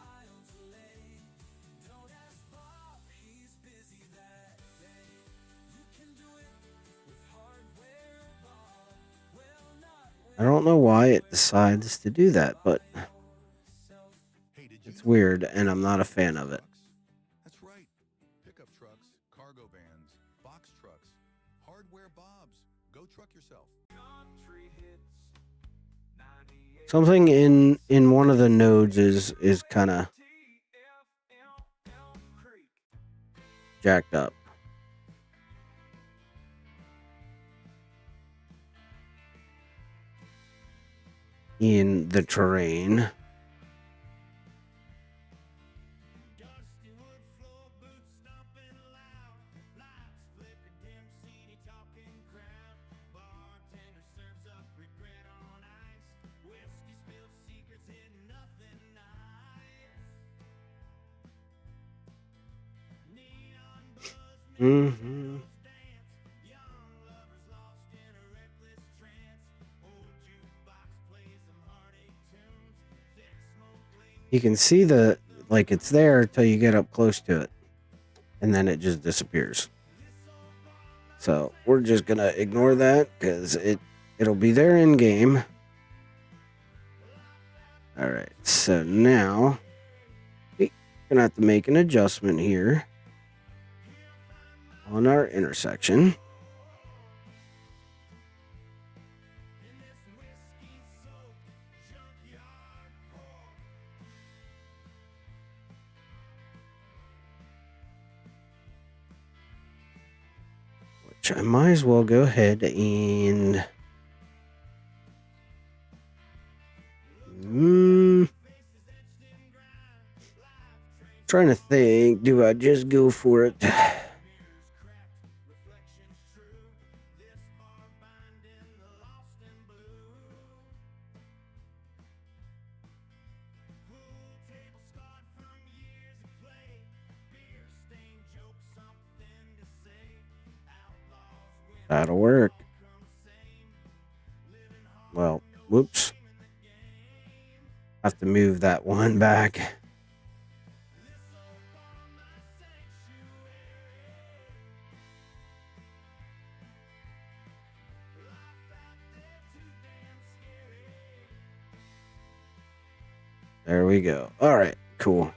I don't know why it decides to do that, but it's weird, and I'm not a fan of it. That's right. Pickup trucks, cargo vans, box trucks, hardware bobs. Go truck yourself. Something in one of the nodes is kind of jacked up. In the terrain. Mm-hmm. You can see the, like, it's there till you get up close to it. and then it just disappears. So we're just gonna ignore that because it'll be there in game. All right, so now we're gonna have to make an adjustment here on our intersection. Which I might as well go ahead and trying to think, do I just go for it? That'll work. Well, whoops. Have to move that one back. There we go. All right, cool.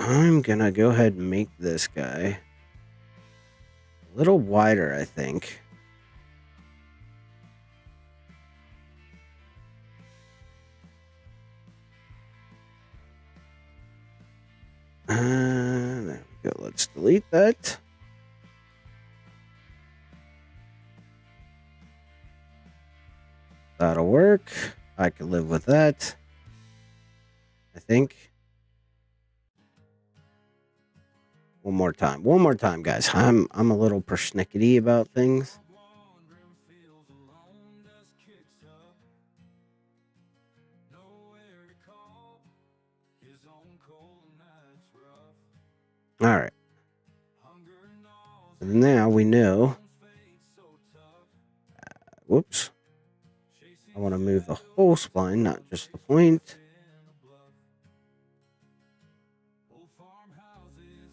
I'm gonna go ahead and make this guy a little wider, I think. There we go. Let's delete that. That'll work. I can live with that, I think. One more time, guys. I'm a little persnickety about things. All right. Now we know. Whoops. I want to move the whole spline, not just the point.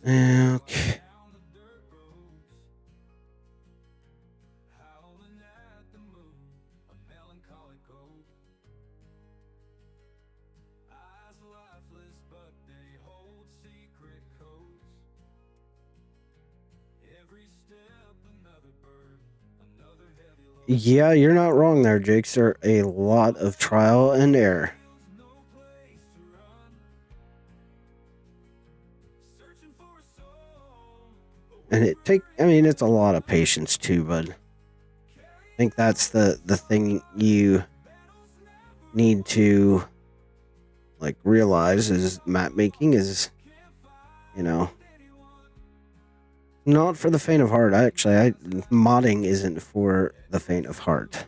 Okay. Yeah, you're not wrong there, Jake. There are a lot of trial and error. And it's a lot of patience too, bud. I think that's the thing you need to realize is map making is, not for the faint of heart. Modding isn't for the faint of heart.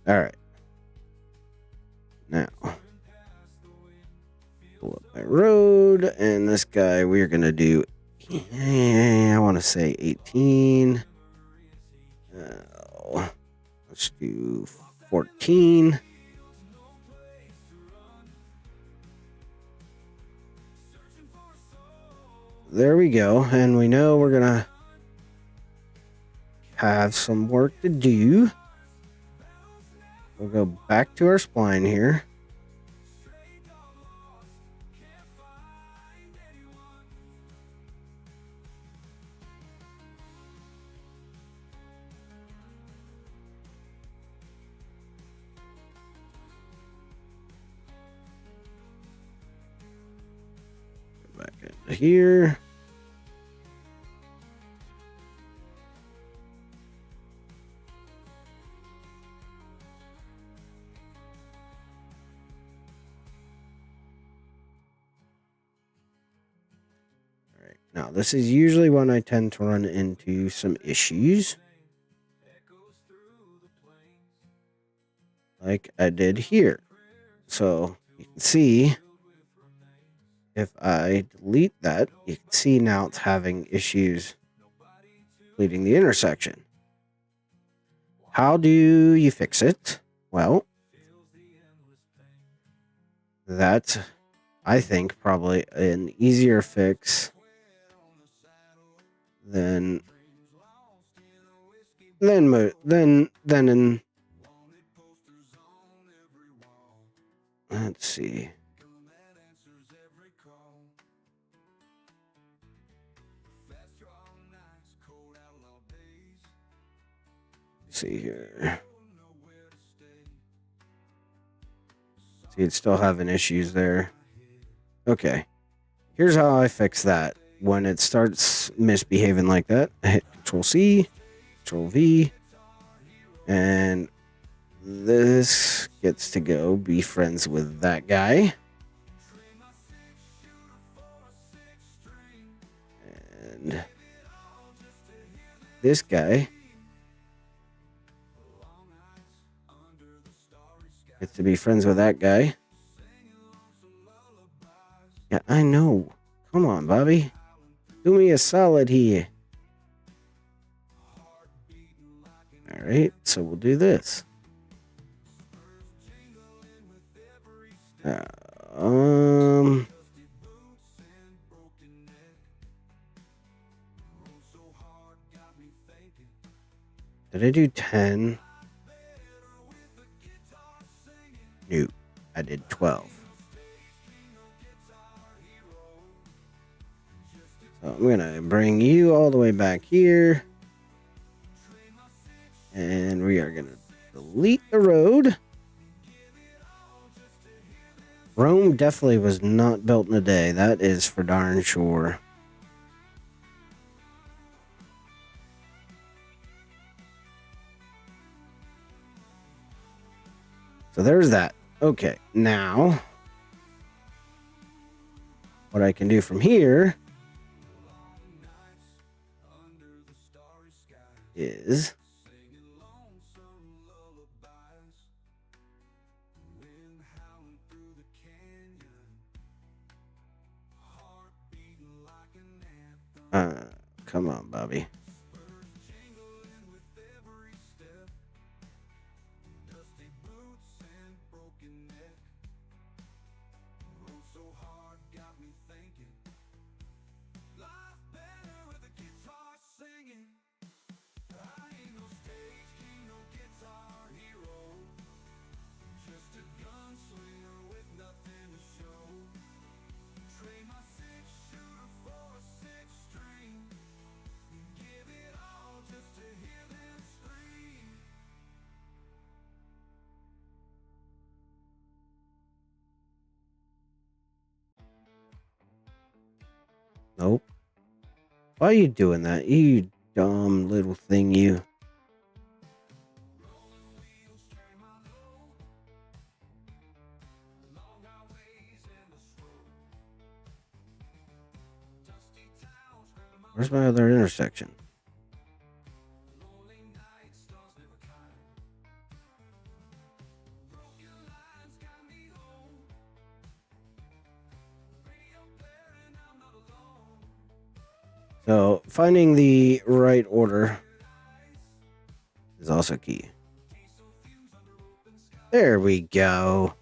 All right. Now, pull up my road, and this guy we're gonna do. I want to say 18. Let's do 14. There we go, and we know we're gonna have some work to do. We'll go back to our spline here. Go back into here. Now, this is usually when I tend to run into some issues, like I did here. So you can see, if I delete that, you can see now it's having issues completing the intersection. How do you fix it? Well, that's, I think, probably an easier fix than in, let's see. See here. See, it's still having issues there. Okay. Here's how I fix that. When it starts misbehaving like that, I hit Control C, Control V, and this gets to go be friends with that guy. And this guy gets to be friends with that guy. Yeah, I know. Come on, Bobby. Do me a solid here. Alright, so we'll do this. Did I do 10? No, I did 12. So I'm going to bring you all the way back here. And we are going to delete the road. Rome definitely was not built in a day. That is for darn sure. So there's that. Okay, now what I can do from here is come on, Bobby. Nope. Why are you doing that? You dumb little thing, you. Where's my other intersection? So, finding the right order is also key. There we go.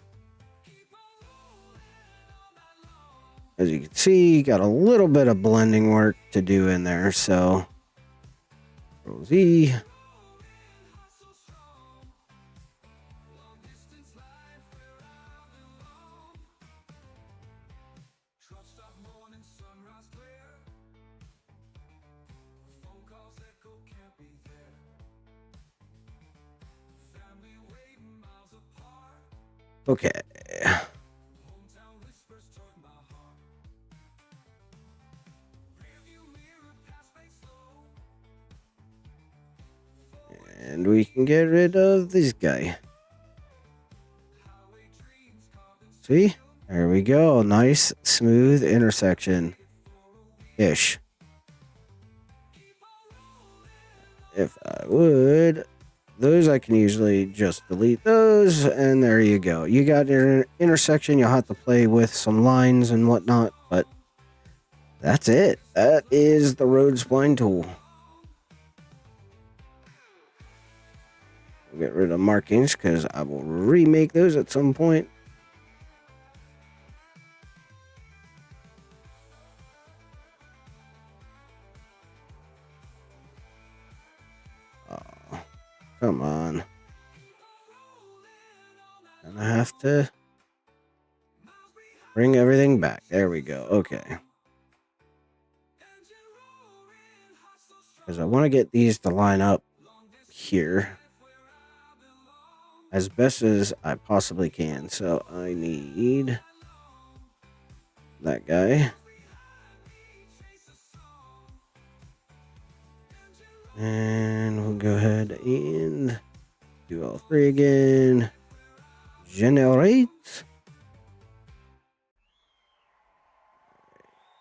As you can see, got a little bit of blending work to do in there, so Control Z. Okay. And we can get rid of this guy. See? There we go. Nice, smooth intersection. Ish. if I would, those I can usually just delete those, and there you go. You got your intersection. You'll have to play with some lines and whatnot, but that's it. That is the road spline tool. We'll get rid of markings because I will remake those at some point. Oh, come on. And I have to bring everything back. There we go. Okay. Because I want to get these to line up here as best as I possibly can. So I need that guy. And we'll go ahead and do all three again. Generate.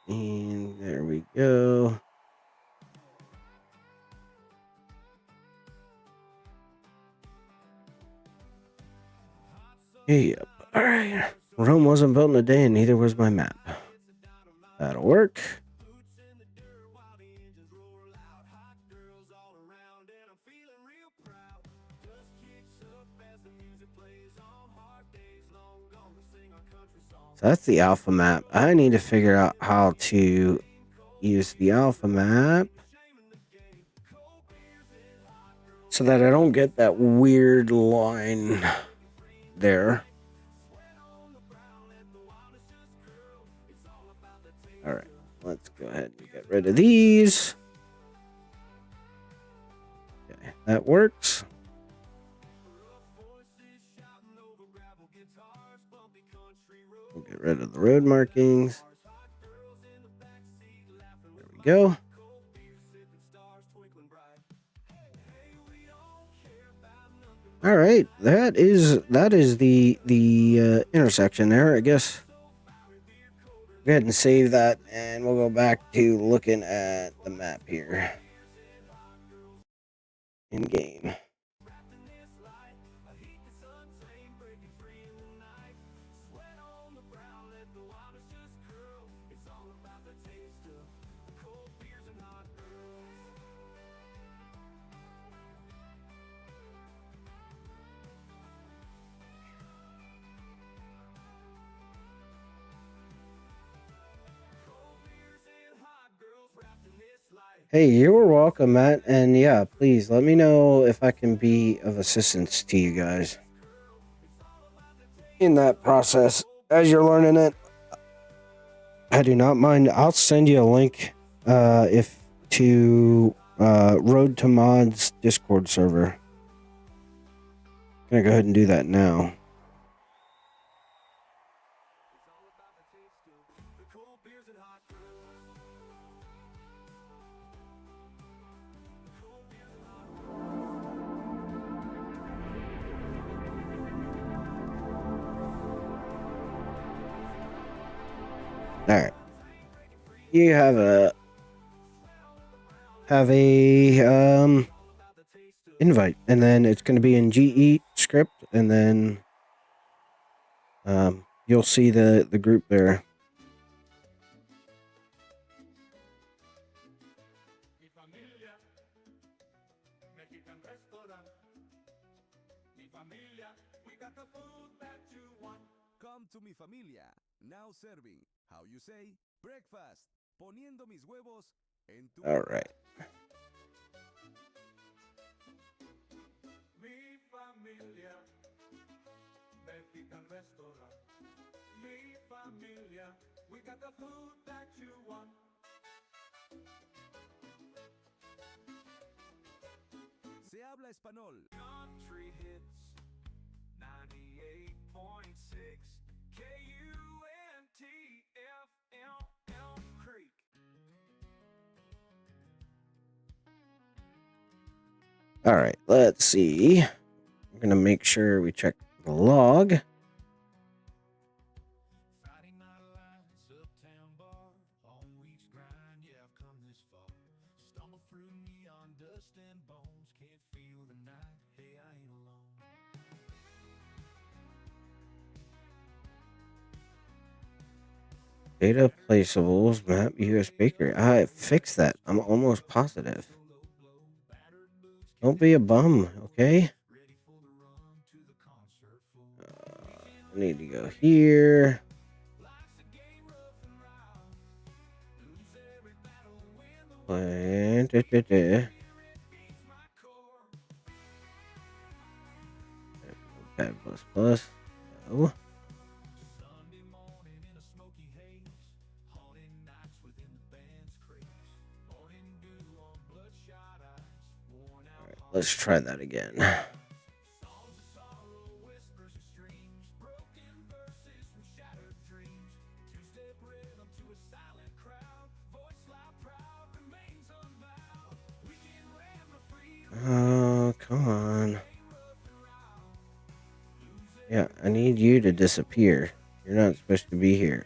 And there we go. Yep. All right. Rome wasn't built in a day, and neither was my map. That'll work. So that's the alpha map. I need to figure out how to use the alpha map so that I don't get that weird line there. All right, let's go ahead and get rid of these. Okay, that works. We'll get rid of the road markings. There we go. All right, that is the intersection there. I guess go ahead and save that, and we'll go back to looking at the map here in game. Hey, you're welcome, Matt. And yeah, please let me know if I can be of assistance to you guys in that process as you're learning it. I do not mind. I'll send you a link if to Road to Mods Discord server. I'm gonna go ahead and do that now. All right. You have a invite, and then it's going to be in GE script, and then you'll see the group there. Come to mi familia, now serving, how you say, breakfast, poniendo mis huevos en tu... All right. Mi familia, Mexican restaurant. Mi familia, we got the food that you want. Se habla español. Country hits 98.6 KUNTFM Creek. All right, let's see. I'm going to make sure we check the log. Friday night lights, uptown bar, all week's grind, yeah, I've come this far. Tumble through neon dust and bones, can't feel the night, hey, I ain't alone. Data placeables, map, US bakery. I fixed that. I'm almost positive. Don't be a bum, okay? I need to go here. Okay, plus. No. Alright, let's try that again. Oh, come on. Yeah, I need you to disappear. You're not supposed to be here.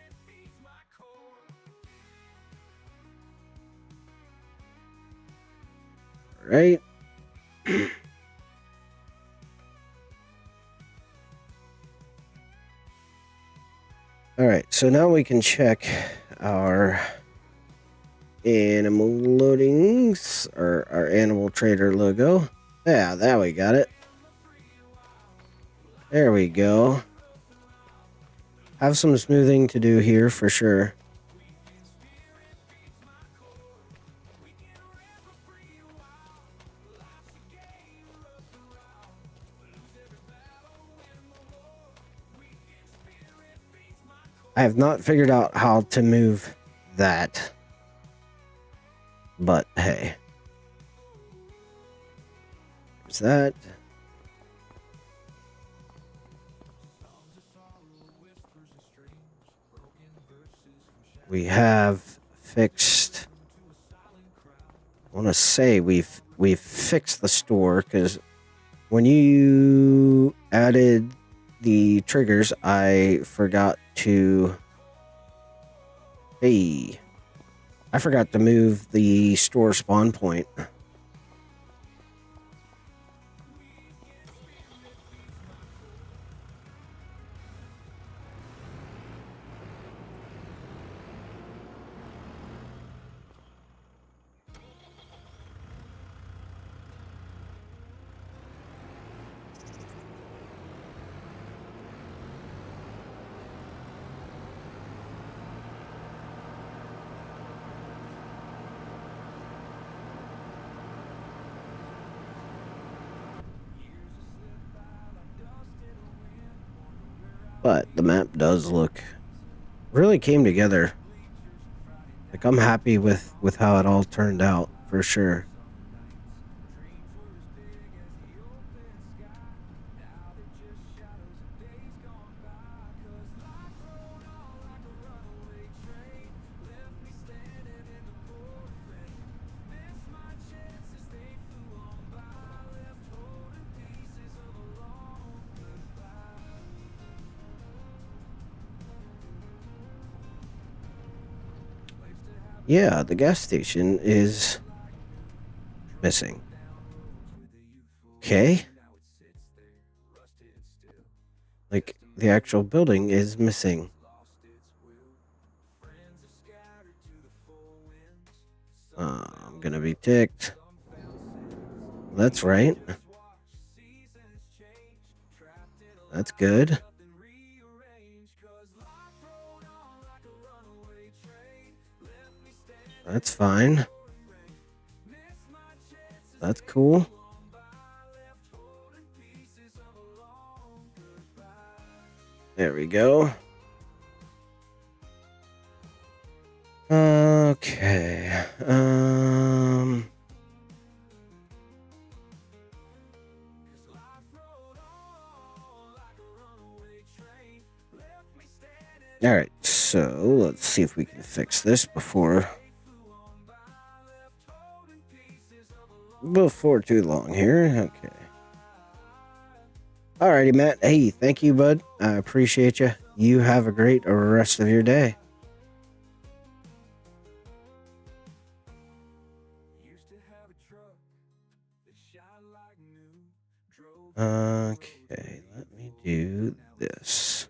Right? Alright, so now we can check our animal loadings, or our animal trader logo. Yeah, there we got it. There we go. Have some smoothing to do here for sure. I have not figured out how to move that. But hey. There's that. We have fixed. I want to say we've fixed the store, because when you added the triggers, I forgot to. Hey, I forgot to move the store spawn point. But the map does look really came together. Like, I'm happy with how it all turned out for sure. Yeah, the gas station is missing. Okay. Like, the actual building is missing. I'm gonna be ticked. That's right. That's good. That's fine. That's cool. There we go. Okay. All right. So let's see if we can fix this before too long here. Okay. Alrighty, Matt. Hey, thank you, bud. I appreciate you. You have a great rest of your day. Okay, let me do this.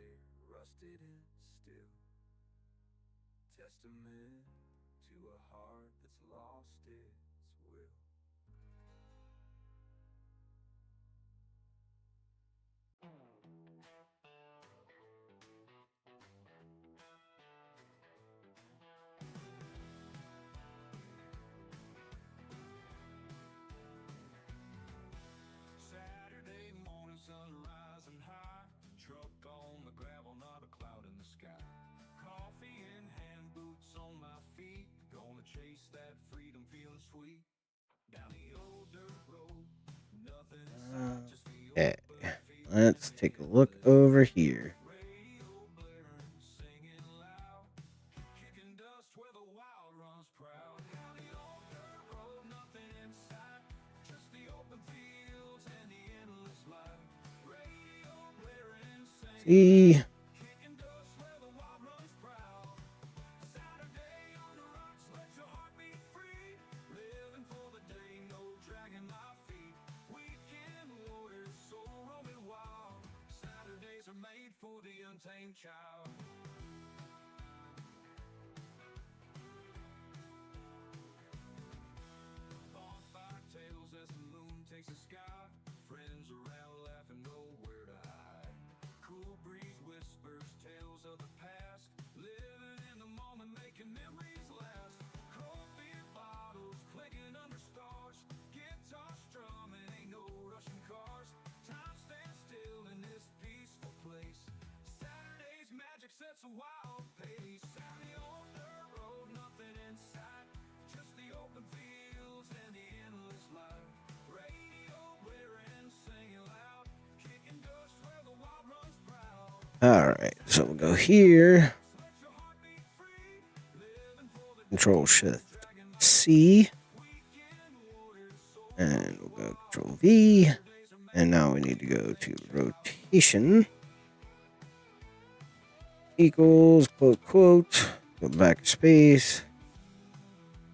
Rusted and still, testament to a heart that's lost its will. Saturday morning, sun rising high. Truck on the gravel, not a cloud in the sky. Coffee in hand, boots on my feet. Gonna chase that freedom, feeling sweet. Down the old dirt road, nothing inside, just the Okay, open field. let's take a look over here. Radio blaring, singing loud, kicking dust where the wild runs proud. Down the old dirt road, nothing inside, just the open fields and the endless light. Radio blaring, singing See, kicking dust where the wild runs proud. Saturday on the rocks, let your heart be free. Living for the day, no dragging my feet. Weekend warriors, so roaming wild. Saturdays are made for the untamed child. Bonfire tales as the moon takes the sky. Friends around laughing, nowhere to hide. Cool breeze whispers tales of the past. Living in the moment, making memories last. Cold beer bottles clinking under stars. Guitar strumming, ain't no rushing cars. Time stands still in this peaceful place. Saturday's magic sets a wild pace. Down the old dirt road, nothing in sight, just the open fields and the endless light. Radio blaring, singing loud, kicking dust where the wild runs proud. alright, so we'll go here. Let your heart be free, living for the Control Shift C. weekend warriors, so And we'll go Control V. And now we need to go to rotation. Equals, quote, quote. Go back space.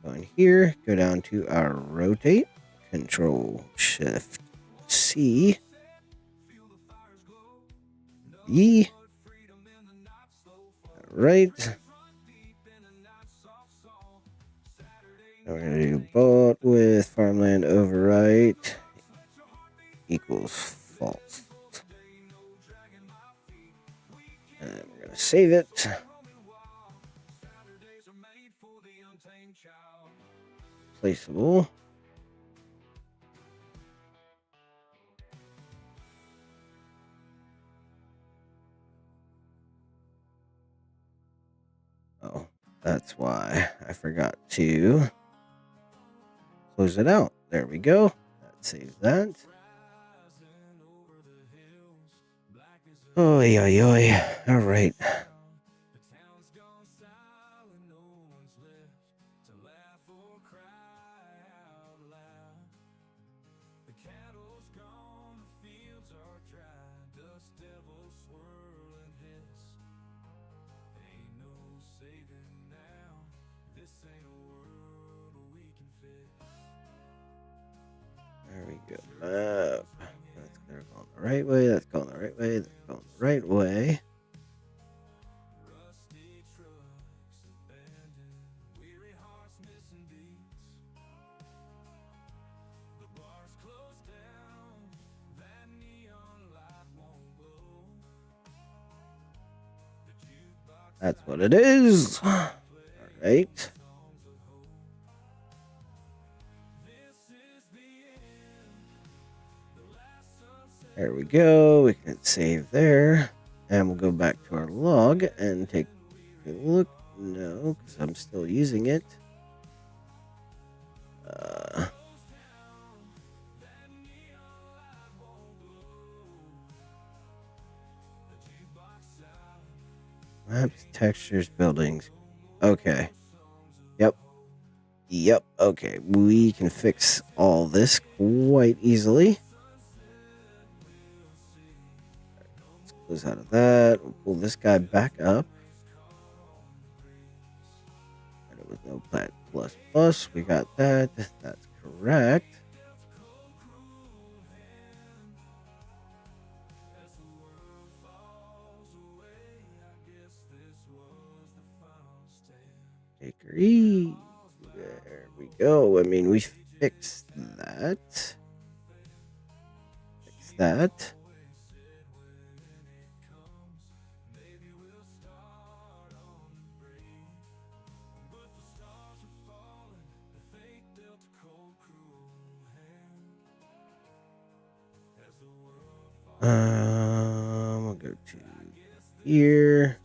Go in here. Go down to our rotate. Control Shift C. E. Alright. Now we're going to do bought with farmland overwrite equals false. And we're going to save it. Placeable. Oh, that's why I forgot to close it out. There we go. That saves that. Oh, yeah. All right. The town's gone silent, no one's left to laugh or cry out loud. The cattle's gone, the fields are dry, dust devils swirl and hiss. Ain't no saving now, this ain't a world we can fix. There we go. That's going the right way. That's going the right way. That's going the right way. Rusty trucks abandoned, weary hearts missing beats. The bar's closed down, that neon light won't glow. The jukebox That's what it is. All right. songs of hope. This is the end, the last sunset. There we go. We can save there. And we'll go back to our log and take a look. No, because I'm still using it. Maps, textures, buildings. Okay. Yep. Okay. We can fix all this quite easily. Let's close out of that. We'll pull this guy back up. And it was no plat plus plus. We got that. That's correct. Bakery. There we go. I mean, we fixed that. Fix that. We'll go to here.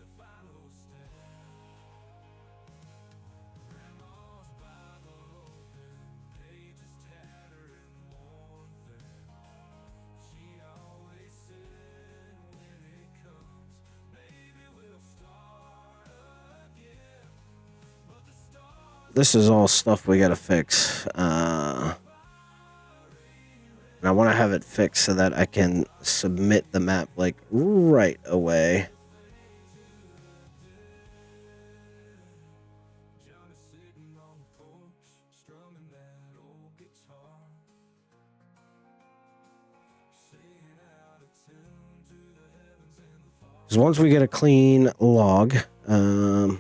This is all stuff we gotta fix. And I want to have it fixed so that I can submit the map like right away. Because once we get a clean log, let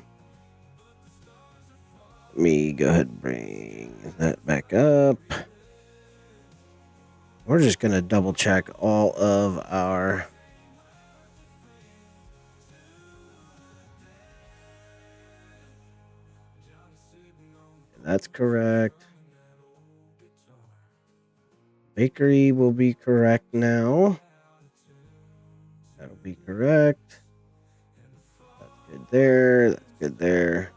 me go ahead and bring that back up. We're just going to double check all of our that's correct. Bakery will be correct now. That'll be correct. That's good there. That's good there.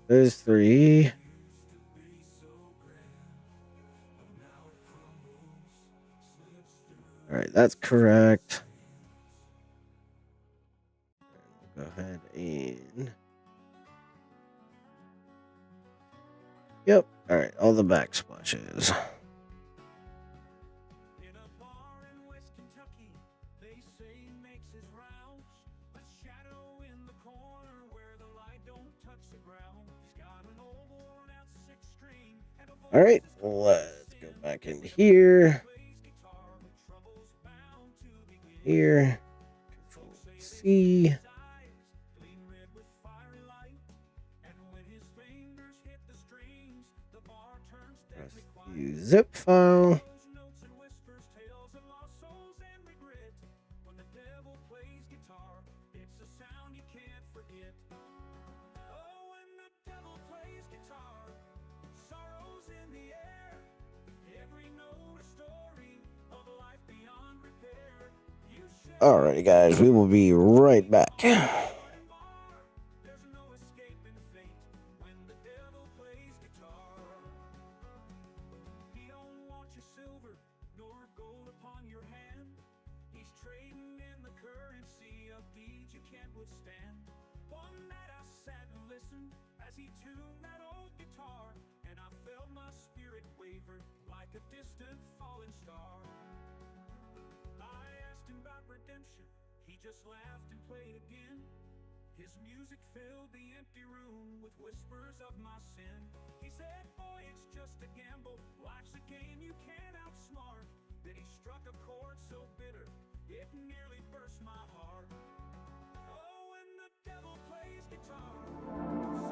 Those three. All right, that's correct. We'll go ahead and... Yep. All right, all the backsplashes. All right, let's go back into here. Here, Control C. Press the zip file. Alrighty, guys, we will be right back. Just laughed and played again. His music filled the empty room with whispers of my sin. He said, boy, it's just a gamble. Life's a game you can't outsmart. Then he struck a chord so bitter, it nearly burst my heart. Oh, when the devil plays guitar,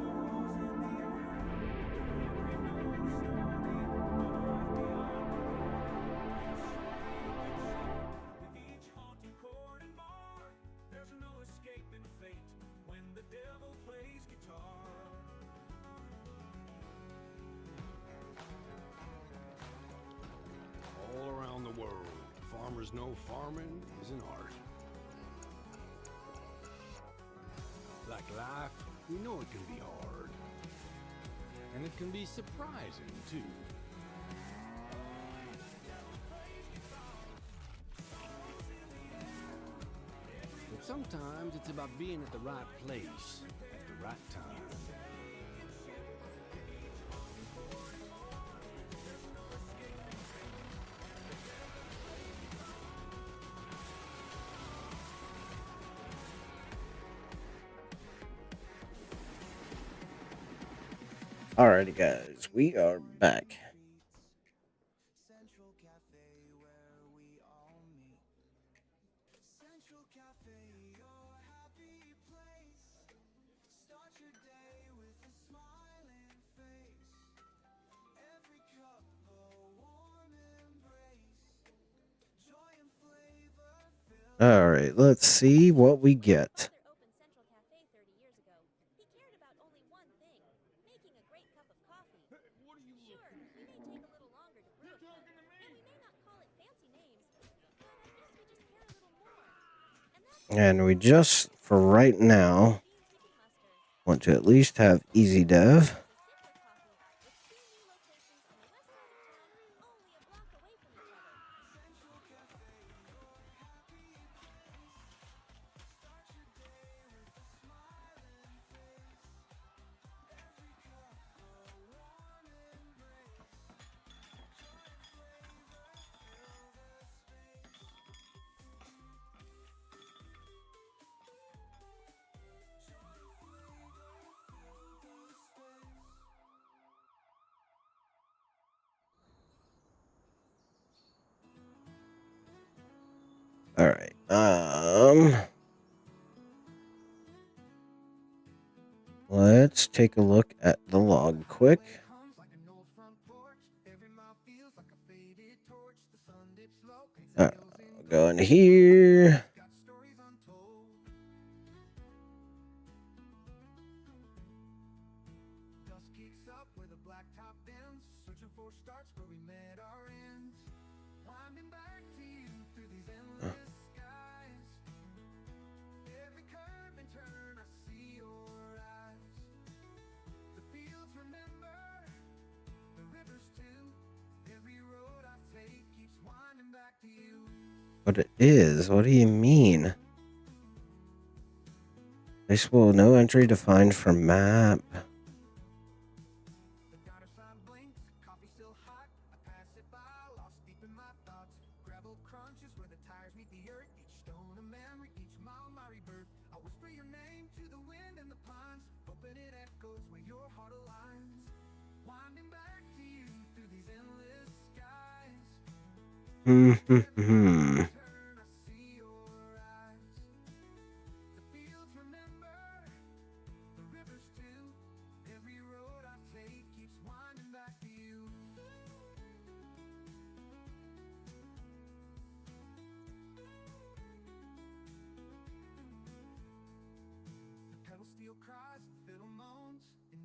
sorrows in the air. Every note a story of life beyond repair. With each haunting chord and bar, there's no escaping fate when the devil plays guitar. All around the world, farmers know farming is an art. Like life, we know it can be hard. And it can be surprising, too. But sometimes it's about being at the right place at the right time. Alrighty, guys, we are back. All right, let's see what we get. And we just, for right now, want to at least have easy dev. All right. Let's take a look at the log quick. I'll go in here. What it is? What do you mean? This will no entry defined for map.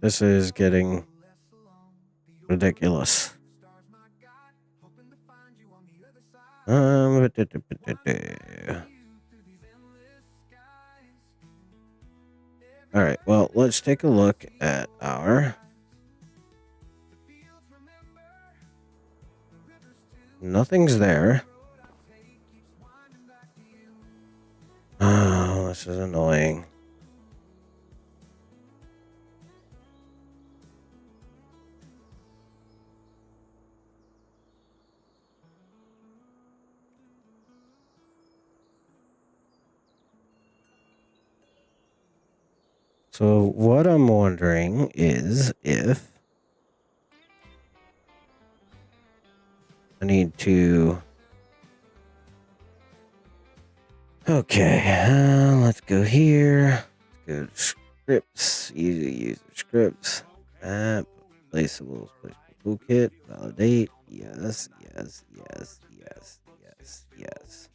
This is getting ridiculous. All right, well, let's take a look at our... Nothing's there. Oh, this is annoying. So what I'm wondering is if I need to... Okay, let's go here. Let's go to scripts, user scripts, app, placeables, placeable toolkit, validate, yes, yes, yes, yes, yes, yes.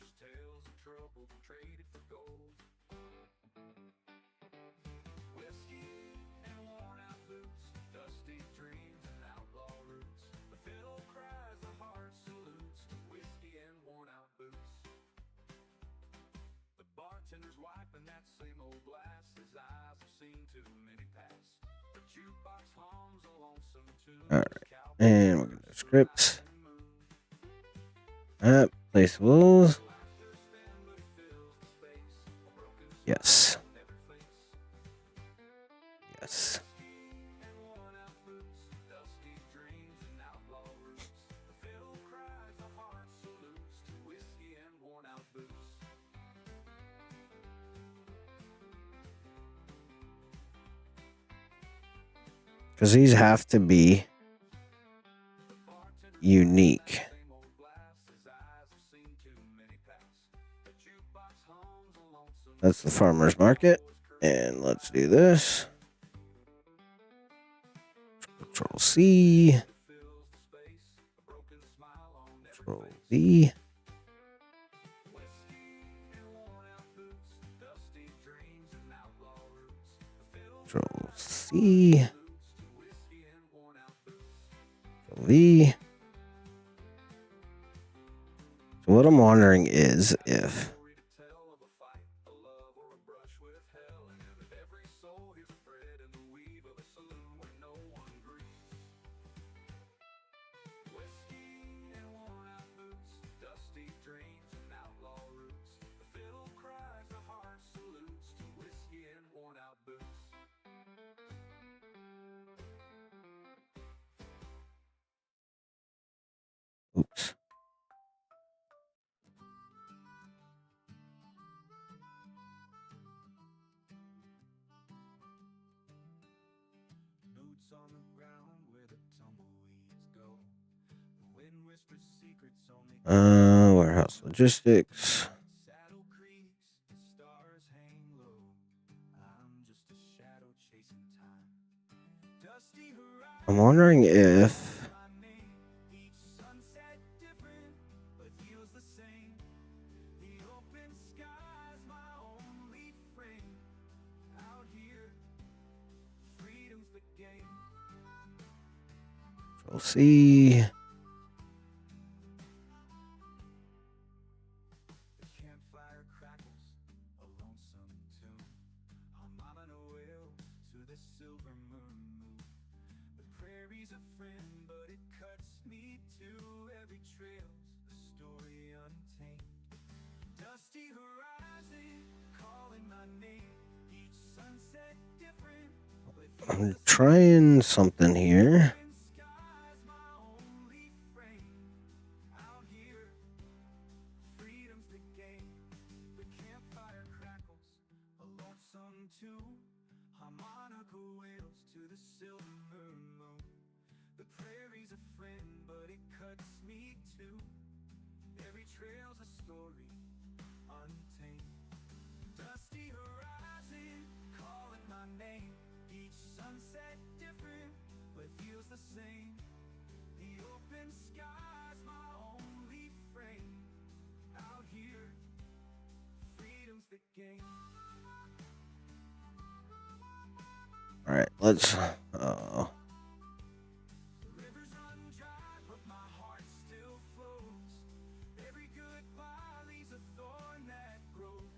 All right, and we're going to scripts, app, placeables, yes, yes. Because these have to be unique. That's the farmer's market. And let's do this. Control C. Control V. Control C. Control V. So what I'm wondering is if oops. Boots on the ground where the tumbleweeds go. The wind whispers secrets only Warehouse logistics. saddle creaks, the stars hang low. I'm just a shadow chasing time. Dusty horizon. I'm wondering if Each sunset different, but feels the same. The open sky's my only frame. Out here, freedom's the game. Control C. The campfire crackles, a lonesome tune. I'm on a wheel to the silver moon. The prairie's a friend, but it cuts me too. Every trail's a story untamed. Dusty horizon, calling my name. Each sunset different, but I'm trying something here. open sky's my only frame. Out here, freedom's the game. The campfire crackles, a lonesome tune. Harmonica wails to the silver moon. The prairie's a friend, but it cuts me too. Every trail's a story untamed. Dusty horizon, calling my name. Each sunset different, but feels the same. The open sky's my only frame. Out here, freedom's the game. All right, let's. Rivers run dry, but my heart still flows. Every goodbye leaves a thorn that grows.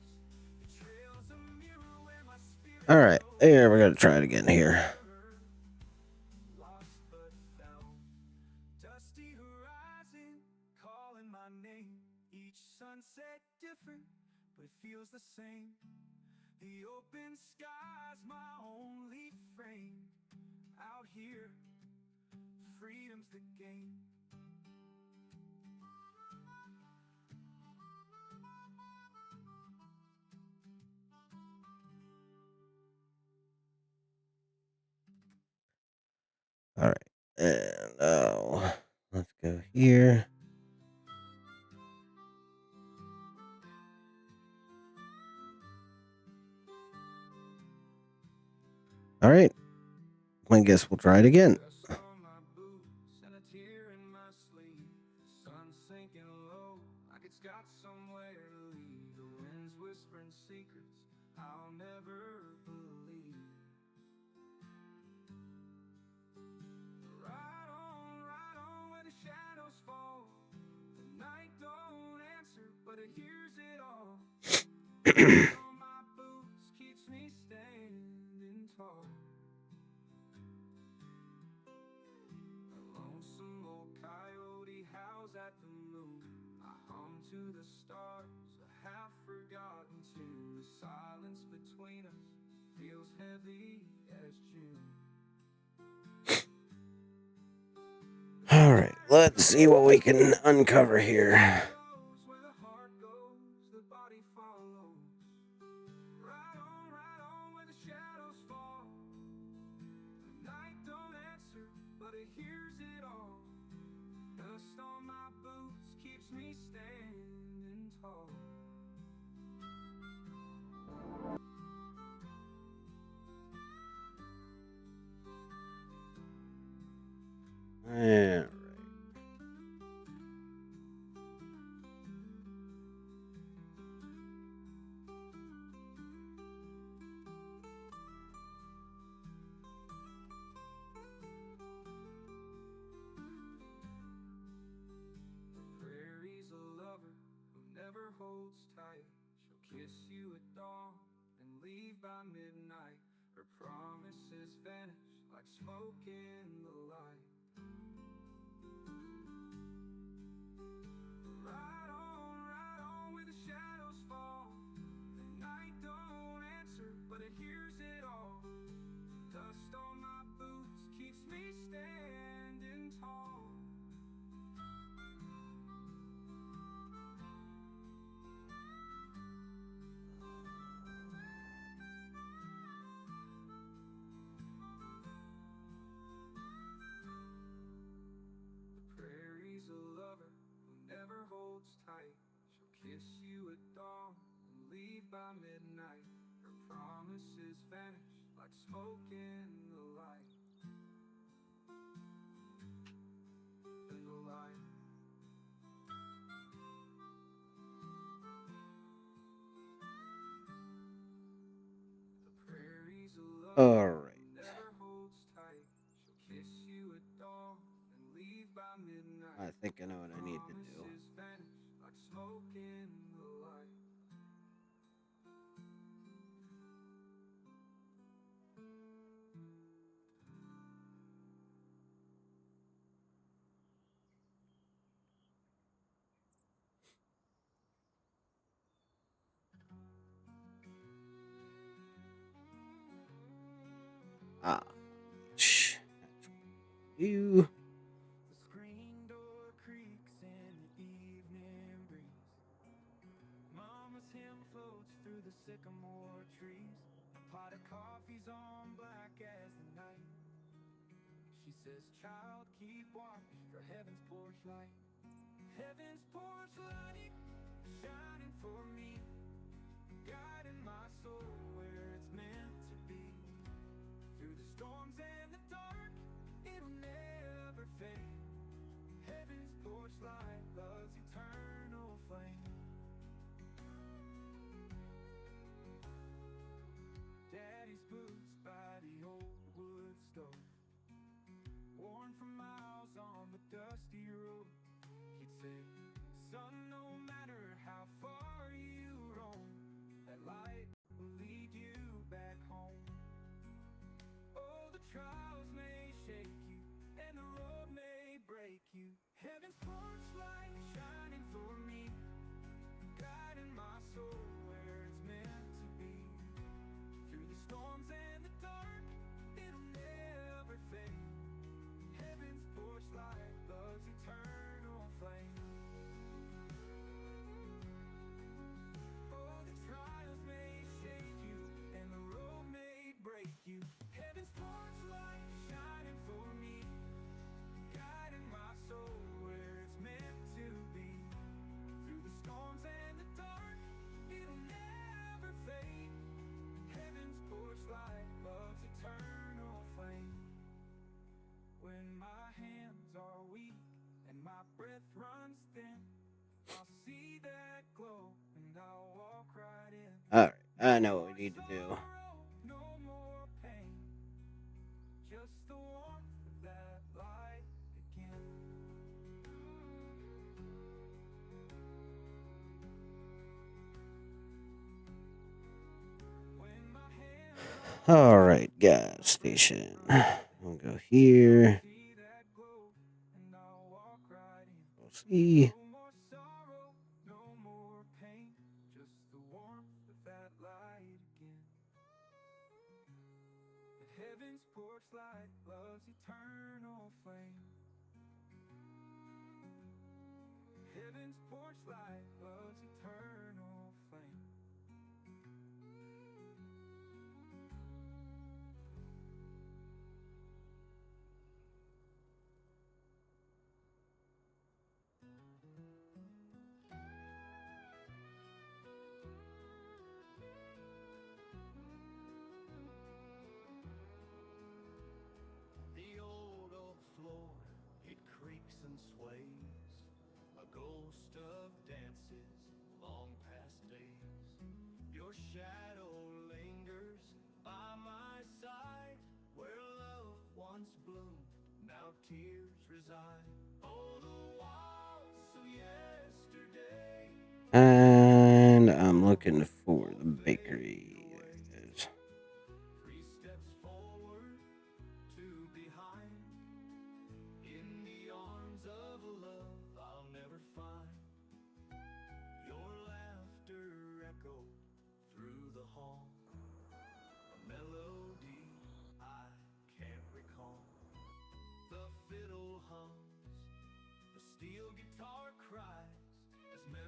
The trail's a mirror where my spirit All right, here we're gonna try it again here. lost but found. Dusty horizon, calling my name. Each sunset different, but feels the same. The open sky's my only frame. Out here, freedom's the game. All right, and let's go here. All right, I guess we'll try it again. Dust on my boots and a tear in my sleeve. The sun's sinking low, like it's got somewhere to lead. The wind's whispering secrets I'll never believe. Right on where the shadows fall. The night don't answer, but it hears it all. Dust on my boots keeps me standing tall. A lonesome old coyote howls at the moon. I hum to the stars, a half-forgotten tune. The silence between us feels heavy as June. All right, let's see what we can uncover here. Goes where the heart goes, the body follows. Right on where the shadows fall. The night don't answer, but it hears it all. Dust on my boots keeps me standing tall. leave by midnight. Her promises vanish like smoke in the light. Ride on where the shadows fall. The night don't answer, but it hears it all. Dust on my boots keeps me standing tall. The prairie's a lover who never holds tight. She'll kiss you at dawn and leave by midnight. Her promises vanish like smoke in the light. In the light. The prairie's a lover All who right. never holds tight. She'll kiss you at dawn and leave by midnight. I think I know what I need to do. Promises vanish like smoke in the light. Ah, shh. You. The screen door creaks in the evening breeze. Mama's hymn floats through the sycamore trees. A pot of coffee's on black as the night. She says, child, keep watch for heaven's porch light. Heaven's porch light shining for me, guiding my soul where it's meant to be. Through the storms and the dark, it'll never fade. Heaven's porch light, love's eternal flame. Daddy's boots by the old wood stove, worn from miles on the dusty road. He'd say, son, no matter how far you roam, that light will lead you back home. Oh, the trials may shake you, and the road may break you. Heaven's porch light shining for me, guiding my soul where it's meant to be. Through the storms and the dark, it'll never fade. Heaven's porch light, love's eternal flame. Oh, the trials may shake you, and the road may break you. Heaven's porch light shining for me, guiding my soul where it's meant to be. Through the storms and the dark, it'll never fade. Heaven's porch light, love's eternal flame. When my hands are weak and my breath runs thin, I'll see that glow and I'll walk right in. All right. I know what we need to do. No more pain, just the warmth of that light again. When my hands All right, gas station. We'll go here. see that glow and I'll walk right in. We'll see. No more sorrow, no more pain, just the warmth of that light again. At heaven's porch light, love's eternal flame. Heaven's porch light, love's eternal flame. The old oak floor, it creaks and sways, a ghost of dances, long past days. Your shadow lingers by my side, where love once bloomed, now tears reside. Oh, the waltz of yesterday. And I'm looking for the bakery. There it is. steel guitar cries as memories